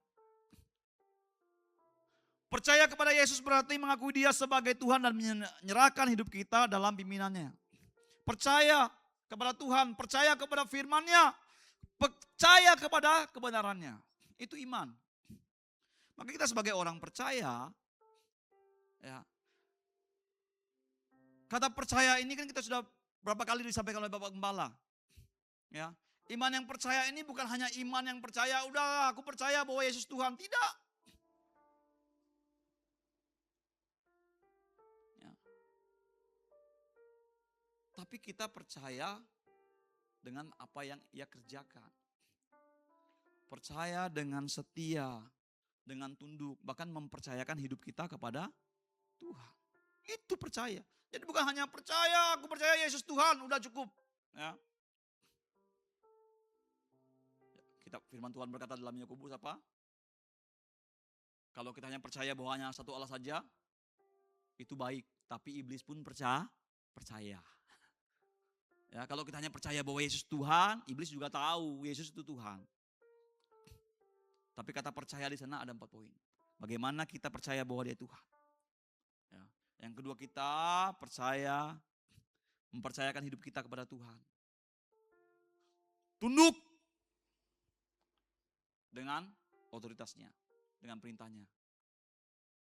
Percaya kepada Yesus berarti mengakui Dia sebagai Tuhan dan menyerahkan hidup kita dalam pimpinannya. Percaya kepada Tuhan, percaya kepada firman-Nya, percaya kepada kebenarannya. Itu iman. Maka kita sebagai orang percaya, ya, kata percaya ini kan kita sudah berapa kali disampaikan oleh Bapak Gembala. Ya, iman yang percaya ini bukan hanya iman yang percaya, udah aku percaya bahwa Yesus Tuhan. Tidak. Ya. Tapi kita percaya dengan apa yang Ia kerjakan. Percaya dengan setia, dengan tunduk, bahkan mempercayakan hidup kita kepada Tuhan. Itu percaya. Jadi bukan hanya percaya, aku percaya Yesus Tuhan, udah cukup. Ya. Kitab firman Tuhan berkata dalam Yakobus apa? Kalau kita hanya percaya bahwa hanya satu Allah saja, itu baik. Tapi iblis pun percaya. Ya, kalau kita hanya percaya bahwa Yesus Tuhan, iblis juga tahu Yesus itu Tuhan. Tapi kata percaya di sana ada 4 poin. Bagaimana kita percaya bahwa Dia Tuhan. Ya. Yang kedua, kita mempercayakan hidup kita kepada Tuhan. tunduk dengan otoritasnya, dengan perintahnya.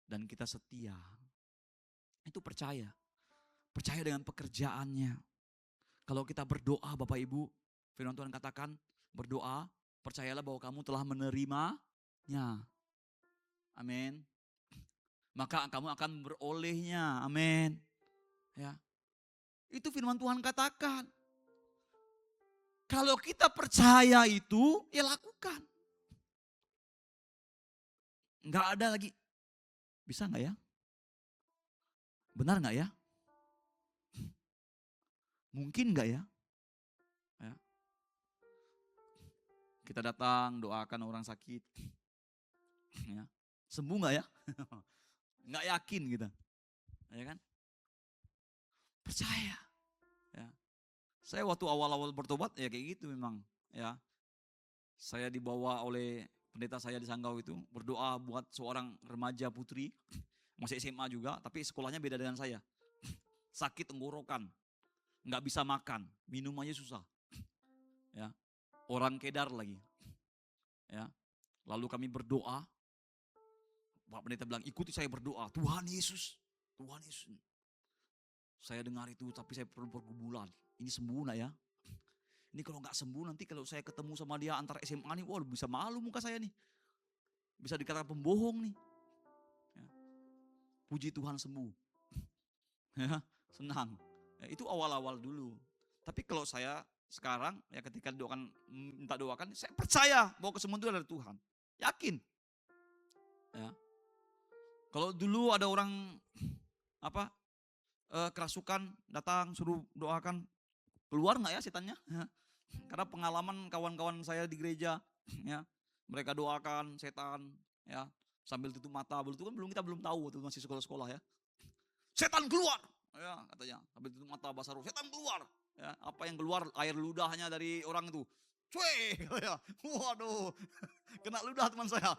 Dan kita setia. Itu percaya. Percaya dengan pekerjaannya. Kalau kita berdoa Bapak Ibu, firman Tuhan katakan, berdoa, percayalah bahwa kamu telah menerimanya. Amin. Maka kamu akan berolehnya. Amin. Ya. Itu firman Tuhan katakan. Kalau kita percaya itu, ya lakukan. Enggak ada lagi. Bisa enggak ya? Benar enggak ya? Mungkin enggak ya? Ya. Kita datang, doakan orang sakit. Ya. Sembuh enggak ya? Enggak yakin kita. Ya kan? Percaya. Ya. Saya waktu awal-awal bertobat ya kayak gitu memang. Ya. Saya dibawa oleh pendeta saya di Sanggau itu berdoa buat seorang remaja putri, masih SMA juga, tapi sekolahnya beda dengan saya. Sakit tenggorokan, nggak bisa makan, minum aja susah. Ya, orang Kedar lagi. Ya, lalu kami berdoa. Pak pendeta bilang ikuti saya berdoa, Tuhan Yesus, Tuhan Yesus. Saya dengar itu, tapi saya perlu bergumulan. Ini sembuh nak ya? Ini kalau nggak sembuh nanti kalau saya ketemu sama dia antar SMA nih, wah bisa malu muka saya nih. Bisa dikatakan pembohong nih. Ya. Puji Tuhan sembuh. Ya, senang. Ya, itu awal-awal dulu. Tapi kalau saya sekarang ya ketika minta doakan, saya percaya bahwa kesembuhan itu dari Tuhan. Yakin. Ya. Kalau dulu ada orang kerasukan datang suruh doakan, keluar nggak ya setannya? Ya. Karena pengalaman kawan-kawan saya di gereja, ya mereka doakan setan, ya sambil tutup mata, kita belum tahu waktu masih sekolah-sekolah ya. Setan keluar, ya katanya sambil tutup mata bahasa roh, setan keluar. Ya, apa yang keluar? Air ludahnya dari orang itu. Cuy, ya. Waduh, kena ludah teman saya.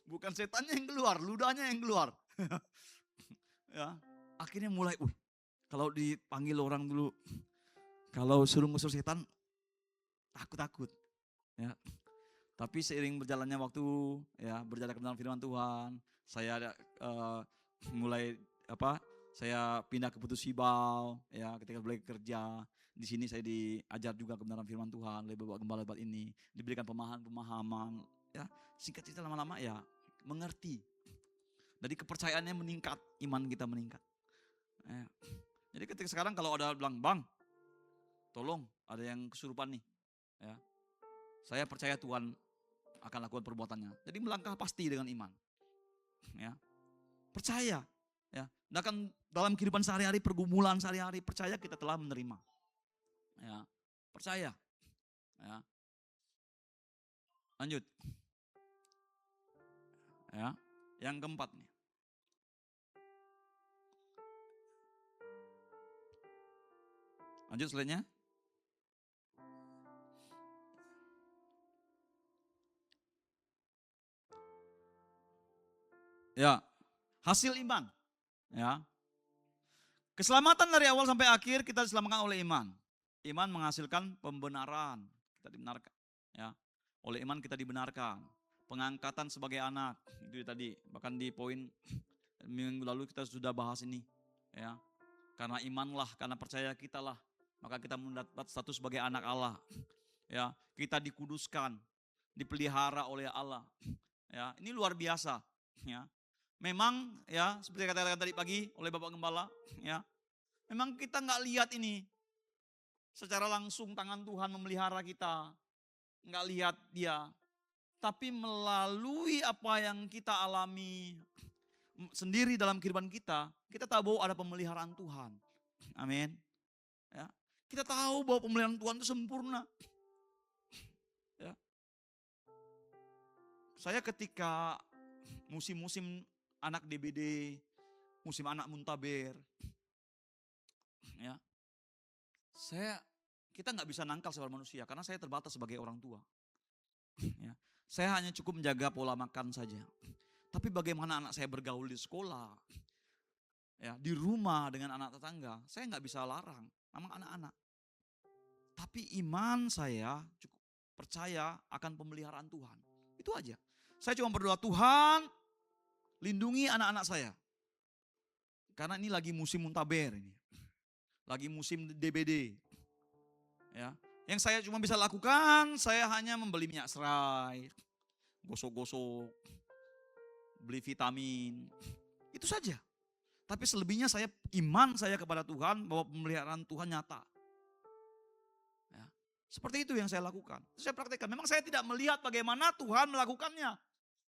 Bukan setannya yang keluar, ludahnya yang keluar. Ya, akhirnya mulai, kalau dipanggil orang dulu, kalau suruh ngusir setan, takut. Ya. Tapi seiring berjalannya waktu, ya berjalan ke dalam firman Tuhan, saya mulai saya pindah ke Putus Sibau, ya ketika mulai kerja. Di sini saya diajar juga kebenaran firman Tuhan oleh Bapak Gembala lebat ini, diberikan pemahaman, ya singkat cerita lama-lama ya mengerti. Jadi kepercayaannya meningkat, iman kita meningkat. Ya. Jadi ketika sekarang kalau ada bilang, Bang, tolong ada yang kesurupan nih, ya saya percaya Tuhan akan lakukan perbuatannya. Jadi melangkah pasti dengan iman. Ya. Percaya. Ya. Dan dalam kehidupan sehari-hari, pergumulan sehari-hari, percaya kita telah menerima. Ya. Percaya. Ya. Lanjut. Ya. Yang keempat nih. Lanjut slide-nya. Ya, hasil iman. Ya. Keselamatan dari awal sampai akhir kita diselamatkan oleh iman. Iman menghasilkan pembenaran. Kita dibenarkan. Ya. Oleh iman kita dibenarkan. Pengangkatan sebagai anak. Itu tadi. Bahkan di poin minggu lalu kita sudah bahas ini. Ya. Karena imanlah, karena percaya kita lah. Maka kita mendapat status sebagai anak Allah. Ya. Kita dikuduskan. Dipelihara oleh Allah. Ya. Ini luar biasa. Ya. Memang ya seperti kata-kata tadi pagi oleh Bapak Gembala, ya memang kita nggak lihat ini secara langsung tangan Tuhan memelihara kita, nggak lihat dia, tapi melalui apa yang kita alami sendiri dalam kehidupan kita tahu bahwa ada pemeliharaan Tuhan. Amin. Ya, kita tahu bahwa pemeliharaan Tuhan itu sempurna. Ya. Saya ketika musim-musim anak DBD, musim anak muntaber, ya, kita nggak bisa nangkal sebagai manusia karena saya terbatas sebagai orang tua. Ya, saya hanya cukup menjaga pola makan saja. Tapi bagaimana anak saya bergaul di sekolah, ya, di rumah dengan anak tetangga, saya nggak bisa larang, memang anak-anak. Tapi iman saya cukup percaya akan pemeliharaan Tuhan. Itu aja. Saya cuma berdoa, Tuhan lindungi anak-anak saya. Karena ini lagi musim muntaber ini. Lagi musim DBD. Ya. Yang saya cuma bisa lakukan, saya hanya membeli minyak serai, gosok-gosok, beli vitamin. Itu saja. Tapi selebihnya iman saya kepada Tuhan bahwa pemeliharaan Tuhan nyata. Ya. Seperti itu yang saya lakukan. Saya praktekkan. Memang saya tidak melihat bagaimana Tuhan melakukannya.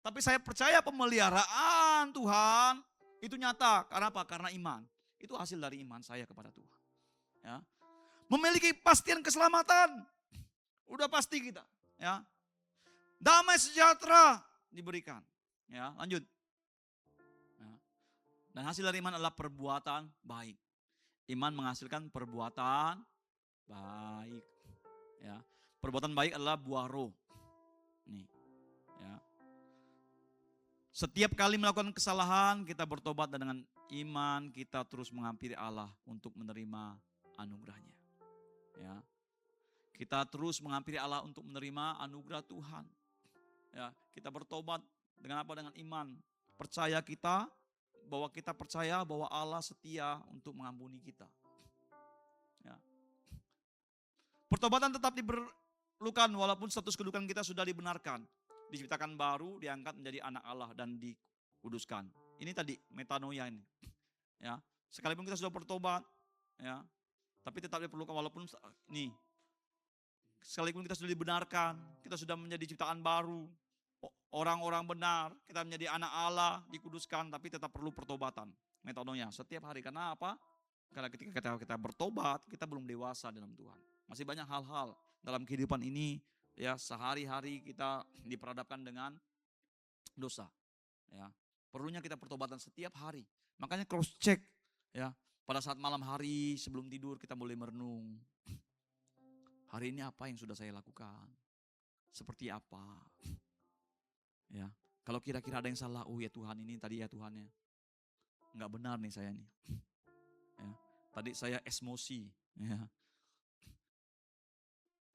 Tapi saya percaya pemeliharaan Tuhan itu nyata. Karena apa? Karena iman. Itu hasil dari iman saya kepada Tuhan. Ya. Memiliki kepastian keselamatan. Udah pasti kita. Ya. Damai sejahtera diberikan. Ya, lanjut. Ya. Dan hasil dari iman adalah perbuatan baik. Iman menghasilkan perbuatan baik. Ya. Perbuatan baik adalah buah roh. Nih. Ya. Setiap kali melakukan kesalahan, kita bertobat dan dengan iman kita terus menghampiri Allah untuk menerima anugerahnya. Ya. Kita terus menghampiri Allah untuk menerima anugerah Tuhan. Ya, kita bertobat dengan apa? Dengan iman. Kita percaya bahwa Allah setia untuk mengampuni kita. Ya. Pertobatan tetap diperlukan walaupun status kedudukan kita sudah dibenarkan. Diciptakan baru, diangkat menjadi anak Allah dan dikuduskan. Ini tadi metanoia ini. Ya, sekalipun kita sudah bertobat, ya, tapi tetap diperlukan walaupun sekalipun kita sudah dibenarkan, kita sudah menjadi ciptaan baru, orang-orang benar, kita menjadi anak Allah, dikuduskan, tapi tetap perlu pertobatan. Metanoia setiap hari. Karena apa? Karena ketika kita bertobat, kita belum dewasa dalam Tuhan. Masih banyak hal-hal dalam kehidupan ini, ya, sehari-hari kita diperhadapkan dengan dosa. Ya, perlunya kita pertobatan setiap hari. Makanya cross check, ya. Pada saat malam hari sebelum tidur kita boleh merenung. Hari ini apa yang sudah saya lakukan? Seperti apa? Ya, kalau kira-kira ada yang salah, oh ya Tuhan ini tadi ya Tuhan ya, nggak benar nih saya nih. Ya, tadi saya emosi. Ya.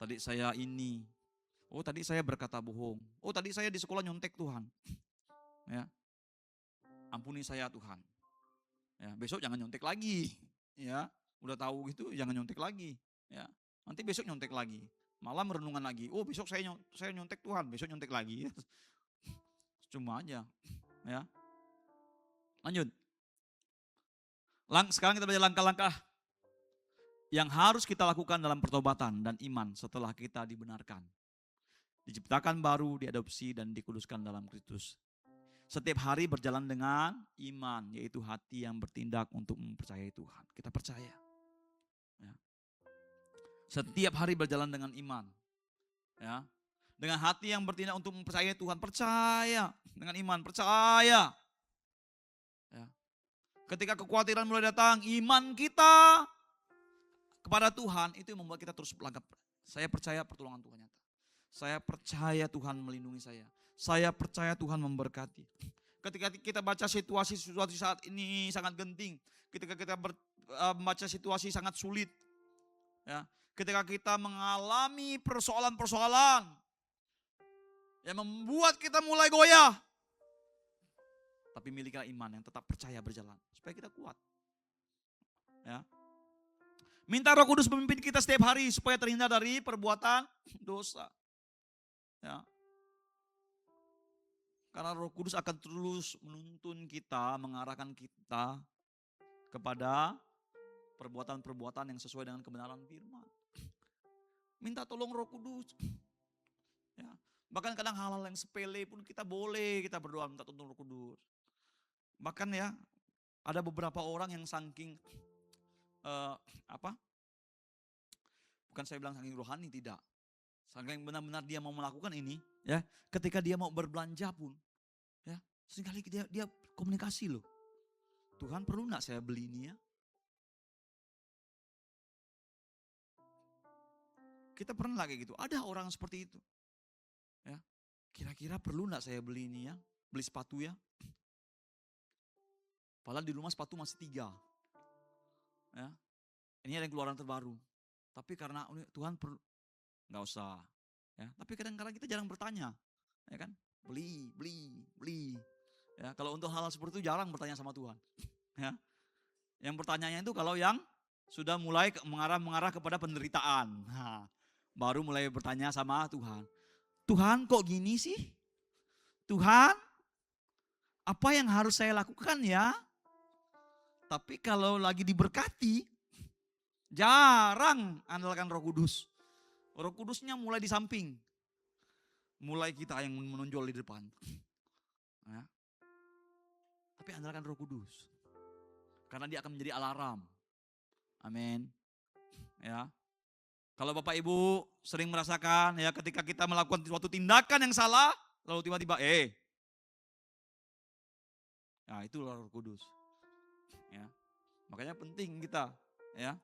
Tadi saya ini. Oh tadi saya berkata bohong. Oh tadi saya di sekolah nyontek Tuhan. Ya, ampuni saya Tuhan. Ya, besok jangan nyontek lagi. Ya, udah tahu gitu jangan nyontek lagi. Ya, nanti besok nyontek lagi. Malam renungan lagi. Oh besok saya nyontek Tuhan, besok nyontek lagi. Cuma aja. Ya. Lanjut. Sekarang kita belajar langkah-langkah yang harus kita lakukan dalam pertobatan dan iman setelah kita dibenarkan. Diciptakan baru, diadopsi dan dikuduskan dalam Kristus. Setiap hari berjalan dengan iman, yaitu hati yang bertindak untuk mempercayai Tuhan. Kita percaya. Ya. Setiap hari berjalan dengan iman. Ya. Dengan hati yang bertindak untuk mempercayai Tuhan. Percaya. Dengan iman, percaya. Ya. Ketika kekhawatiran mulai datang, iman kita kepada Tuhan itu yang membuat kita terus melangkah. Saya percaya pertolongan Tuhan nyata. Saya percaya Tuhan melindungi saya. Saya percaya Tuhan memberkati. Ketika kita baca situasi saat ini sangat genting. Ketika kita membaca situasi sangat sulit. Ya, ketika kita mengalami persoalan-persoalan yang membuat kita mulai goyah. Tapi milikilah iman yang tetap percaya berjalan. Supaya kita kuat. Ya. Minta Roh Kudus memimpin kita setiap hari supaya terhindar dari perbuatan dosa. Ya. Karena Roh Kudus akan terus menuntun kita, mengarahkan kita kepada perbuatan-perbuatan yang sesuai dengan kebenaran firman. Minta tolong Roh Kudus. Ya. Bahkan kadang hal-hal yang sepele pun kita berdoa minta tolong Roh Kudus. Bahkan ya, ada beberapa orang yang saking bukan saya bilang saking rohani, tidak. Saking benar-benar dia mau melakukan ini, ya. Ketika dia mau berbelanja pun, ya, seringkali dia komunikasi loh. Tuhan perlu enggak saya beli ini ya? Kita pernah kayak gitu. Ada orang seperti itu. Ya. Kira-kira perlu enggak saya beli ini ya? Beli sepatu ya? Padahal di rumah sepatu masih 3. Ya. Ini ada yang keluaran terbaru. Tapi karena Tuhan perlu, nggak usah. Ya, tapi kadang-kadang kita jarang bertanya, ya kan? Beli, beli, beli. Ya, kalau untuk hal seperti itu jarang bertanya sama Tuhan. Ya, yang bertanyanya itu kalau yang sudah mulai mengarah kepada penderitaan. Nah, baru mulai bertanya sama Tuhan. Tuhan kok gini sih? Tuhan, apa yang harus saya lakukan ya? Tapi kalau lagi diberkati, jarang andalkan Roh Kudus. Roh Kudusnya mulai di samping. Mulai kita yang menonjol di depan. Ya. Tapi andalkan Roh Kudus. Karena dia akan menjadi alarm. Amin. Ya. Kalau Bapak Ibu sering merasakan ya ketika kita melakukan suatu tindakan yang salah, lalu tiba-tiba nah itulah Roh Kudus. Ya. Makanya penting kita ya.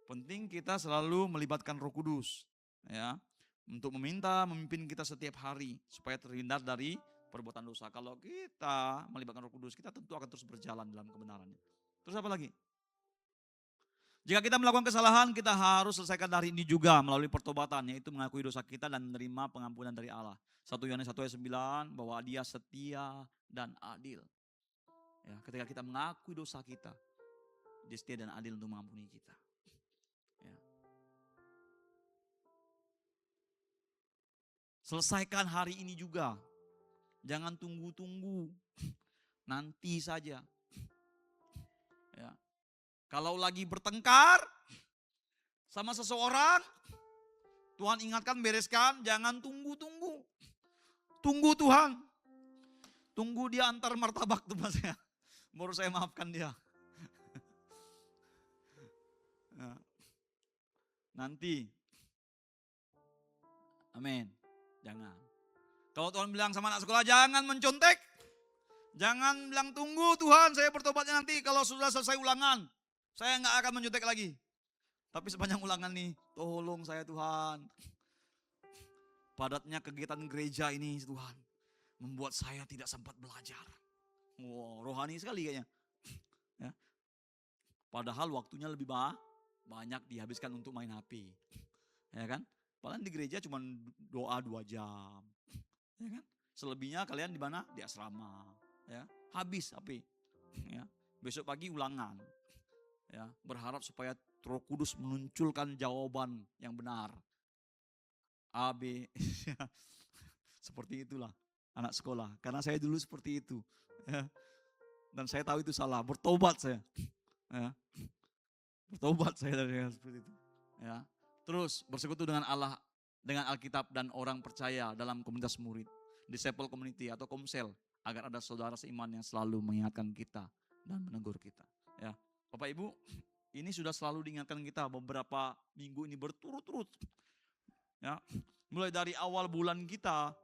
Penting kita selalu melibatkan Roh Kudus ya. Untuk meminta memimpin kita setiap hari supaya terhindar dari perbuatan dosa. Kalau kita melibatkan Roh Kudus, kita tentu akan terus berjalan dalam kebenarannya. Terus apa lagi? Jika kita melakukan kesalahan, kita harus selesaikan hari ini juga melalui pertobatan, yaitu mengakui dosa kita dan menerima pengampunan dari Allah. 1 Yohanes 1 ayat 9 bahwa Dia setia dan adil. Ya, ketika kita mengakui dosa kita, Dia setia dan adil untuk mengampuni kita. Ya. Selesaikan hari ini juga. Jangan tunggu-tunggu. Nanti saja. Ya. Kalau lagi bertengkar sama seseorang, Tuhan ingatkan, bereskan, jangan tunggu-tunggu. Tunggu Tuhan. Tunggu dia antar martabak tuh mas ya. Baru saya maafkan dia. Ya. Nanti. Amin. Jangan. Kalau Tuhan bilang sama anak sekolah, jangan mencontek. Jangan bilang tunggu Tuhan, saya bertobatnya nanti kalau sudah selesai ulangan. Saya nggak akan mencontek lagi. Tapi sepanjang ulangan nih, tolong saya Tuhan. Padatnya kegiatan gereja ini Tuhan, membuat saya tidak sempat belajar. Wow, rohani sekali kayaknya. Ya. Padahal waktunya lebih banyak dihabiskan untuk main HP. Ya kan? Padahal di gereja cuma doa 2 jam. Ya kan? Selebihnya kalian di mana? Di asrama. Ya. Habis HP. Ya. Besok pagi ulangan. Ya, berharap supaya Roh Kudus menunculkan jawaban yang benar. A, B. Seperti itulah anak sekolah. Karena saya dulu seperti itu. Ya. Dan saya tahu itu salah. Bertobat saya. Ya. Bertobat saya dari hal seperti itu. Ya. Terus bersekutu dengan Allah, dengan Alkitab dan orang percaya dalam komunitas murid. Disciple community atau komsel. Agar ada saudara seiman yang selalu mengingatkan kita dan menegur kita. Ya. Bapak Ibu, ini sudah selalu diingatkan kita beberapa minggu ini berturut-turut. Ya, mulai dari awal bulan kita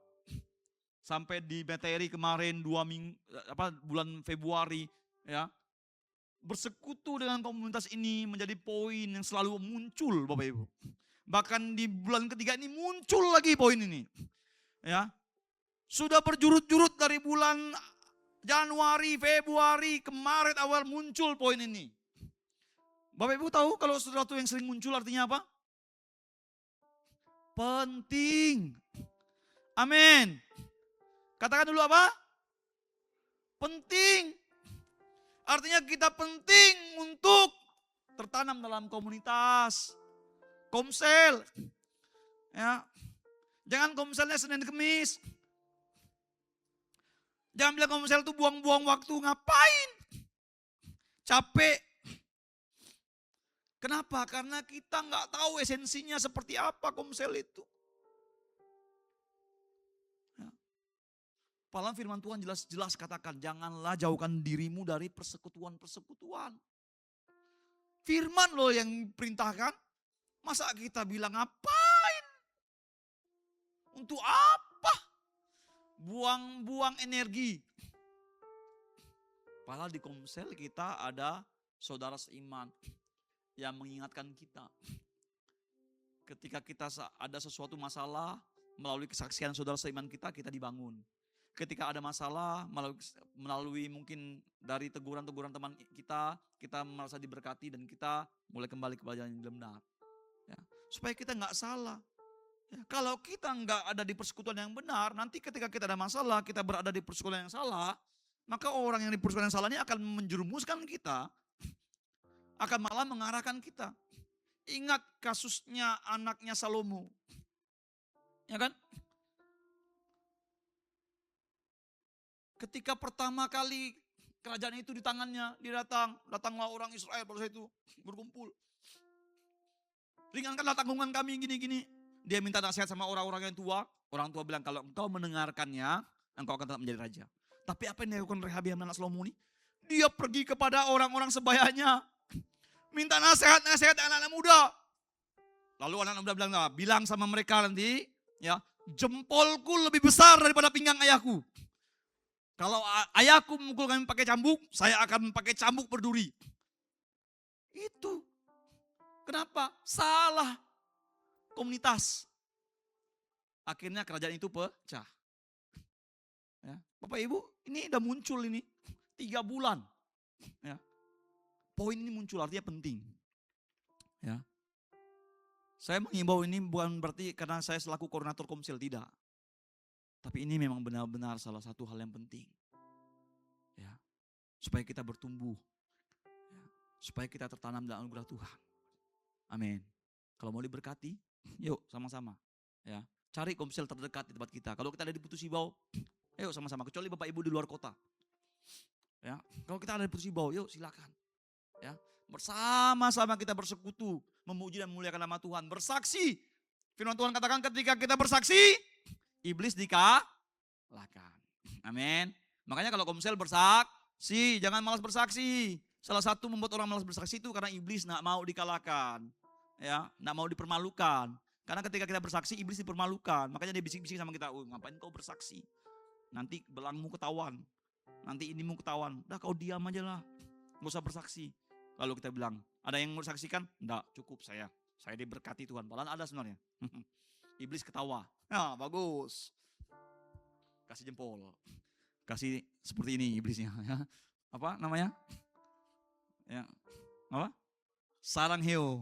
sampai di materi kemarin bulan Februari, ya. Bersekutu dengan komunitas ini menjadi poin yang selalu muncul, Bapak Ibu. Bahkan di bulan ketiga ini muncul lagi poin ini. Ya. Sudah berjurut-jurut dari bulan Januari, Februari, kemarin awal muncul poin ini. Bapak Ibu tahu kalau sesuatu yang sering muncul artinya apa? Penting. Amin. Katakan dulu apa? Penting. Artinya kita penting untuk tertanam dalam komunitas. Komsel. Ya. Jangan komselnya Senin Kemis. Jangan bilang komsel itu buang-buang waktu, ngapain? Capek. Kenapa? Karena kita nggak tahu esensinya seperti apa komsel itu. Ya. Padahal firman Tuhan jelas-jelas katakan, janganlah jauhkan dirimu dari persekutuan-persekutuan. Firman loh yang perintahkan. Masa kita bilang ngapain? Untuk apa? Buang-buang energi. Padahal di komsel kita ada saudara seiman yang mengingatkan kita. Ketika kita ada sesuatu masalah, melalui kesaksian saudara seiman kita dibangun. Ketika ada masalah, melalui mungkin dari teguran-teguran teman kita merasa diberkati dan kita mulai kembali kepada jalan yang benar. Ya, supaya kita nggak salah. Ya, kalau kita nggak ada di persekutuan yang benar, nanti ketika kita ada masalah, kita berada di persekutuan yang salah, maka orang yang di persekutuan yang salah ini akan menjerumuskan kita, akan malah mengarahkan kita. Ingat kasusnya anaknya Salomo. Ya kan? Ketika pertama kali kerajaan itu di tangannya, dia datanglah orang Israel pada saat itu berkumpul. Ringankanlah tanggungan kami gini-gini. Dia minta nasihat sama orang-orang yang tua. Orang tua bilang kalau engkau mendengarkannya, engkau akan tetap menjadi raja. Tapi apa yang dilakukan Rehabeam anak Salomo ini? Dia pergi kepada orang-orang sebayanya. Minta nasihat anak-anak muda. Lalu anak-anak muda bilang sama mereka nanti, ya, jempolku lebih besar daripada pinggang ayahku. Kalau ayahku memukul kami pakai cambuk, saya akan pakai cambuk berduri. Itu. Kenapa? Salah komunitas. Akhirnya kerajaan itu pecah. Ya. Bapak Ibu, ini udah muncul ini 3 bulan. Ya. Poin ini muncul artinya penting. Ya. Saya mengimbau ini bukan berarti karena saya selaku koordinator komsel, tidak. Tapi ini memang benar-benar salah satu hal yang penting. Ya. Supaya kita bertumbuh. Ya. Supaya kita tertanam dalam anugerah Tuhan. Amin. Kalau mau diberkati, yuk sama-sama. Ya, cari komsel terdekat di tempat kita. Kalau kita ada di Putus Ibau, yuk sama-sama. Kecuali Bapak Ibu di luar kota. Ya, kalau kita ada di Putus Ibau, yuk silakan. Ya, bersama-sama kita bersekutu, memuji dan memuliakan nama Tuhan, bersaksi. Firman Tuhan katakan ketika kita bersaksi, iblis dikalahkan. Amin. Makanya kalau komsel bersaksi, jangan malas bersaksi. Salah satu membuat orang malas bersaksi itu karena iblis nak mau dikalahkan. Ya, nak mau dipermalukan. Karena ketika kita bersaksi, iblis dipermalukan. Makanya dia bisik-bisik sama kita, ngapain kau bersaksi? Nanti belangmu ketahuan. Nanti inimu ketahuan. Udah kau diam aja lah. Gak usah bersaksi. Lalu kita bilang, ada yang mau saksikan? Enggak, cukup saya. Saya diberkati Tuhan. Padahal ada sebenarnya. Iblis ketawa. Nah, bagus. Kasih jempol. Kasih seperti ini iblisnya. Ya. Apa namanya? Ya. Apa? Sarang heo.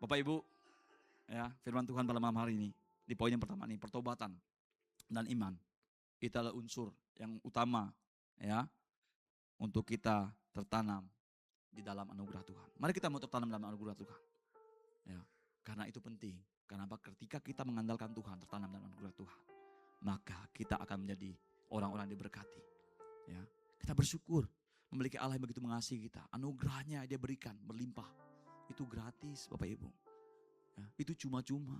Bapak Ibu, ya, firman Tuhan pada malam hari ini di poin yang pertama nih, pertobatan dan iman. Itu adalah unsur yang utama, ya, untuk kita tertanam di dalam anugerah Tuhan. Mari kita mau tertanam dalam anugerah Tuhan. Ya, karena itu penting. Karena ketika kita mengandalkan Tuhan, tertanam dalam anugerah Tuhan, maka kita akan menjadi orang-orang diberkati. Ya, kita bersyukur memiliki Allah yang begitu mengasihi kita. Anugerahnya dia berikan berlimpah. Itu gratis Bapak Ibu. Ya, itu cuma-cuma.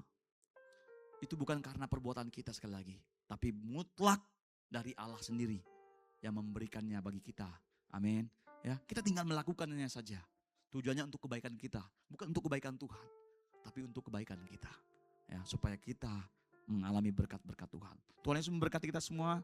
Itu bukan karena perbuatan kita sekali lagi. Tapi mutlak dari Allah sendiri yang memberikannya bagi kita. Amin. Ya, kita tinggal melakukannya saja. Tujuannya untuk kebaikan kita. Bukan untuk kebaikan Tuhan. Tapi untuk kebaikan kita. Ya, supaya kita mengalami berkat-berkat Tuhan. Tuhan Yesus memberkati kita semua.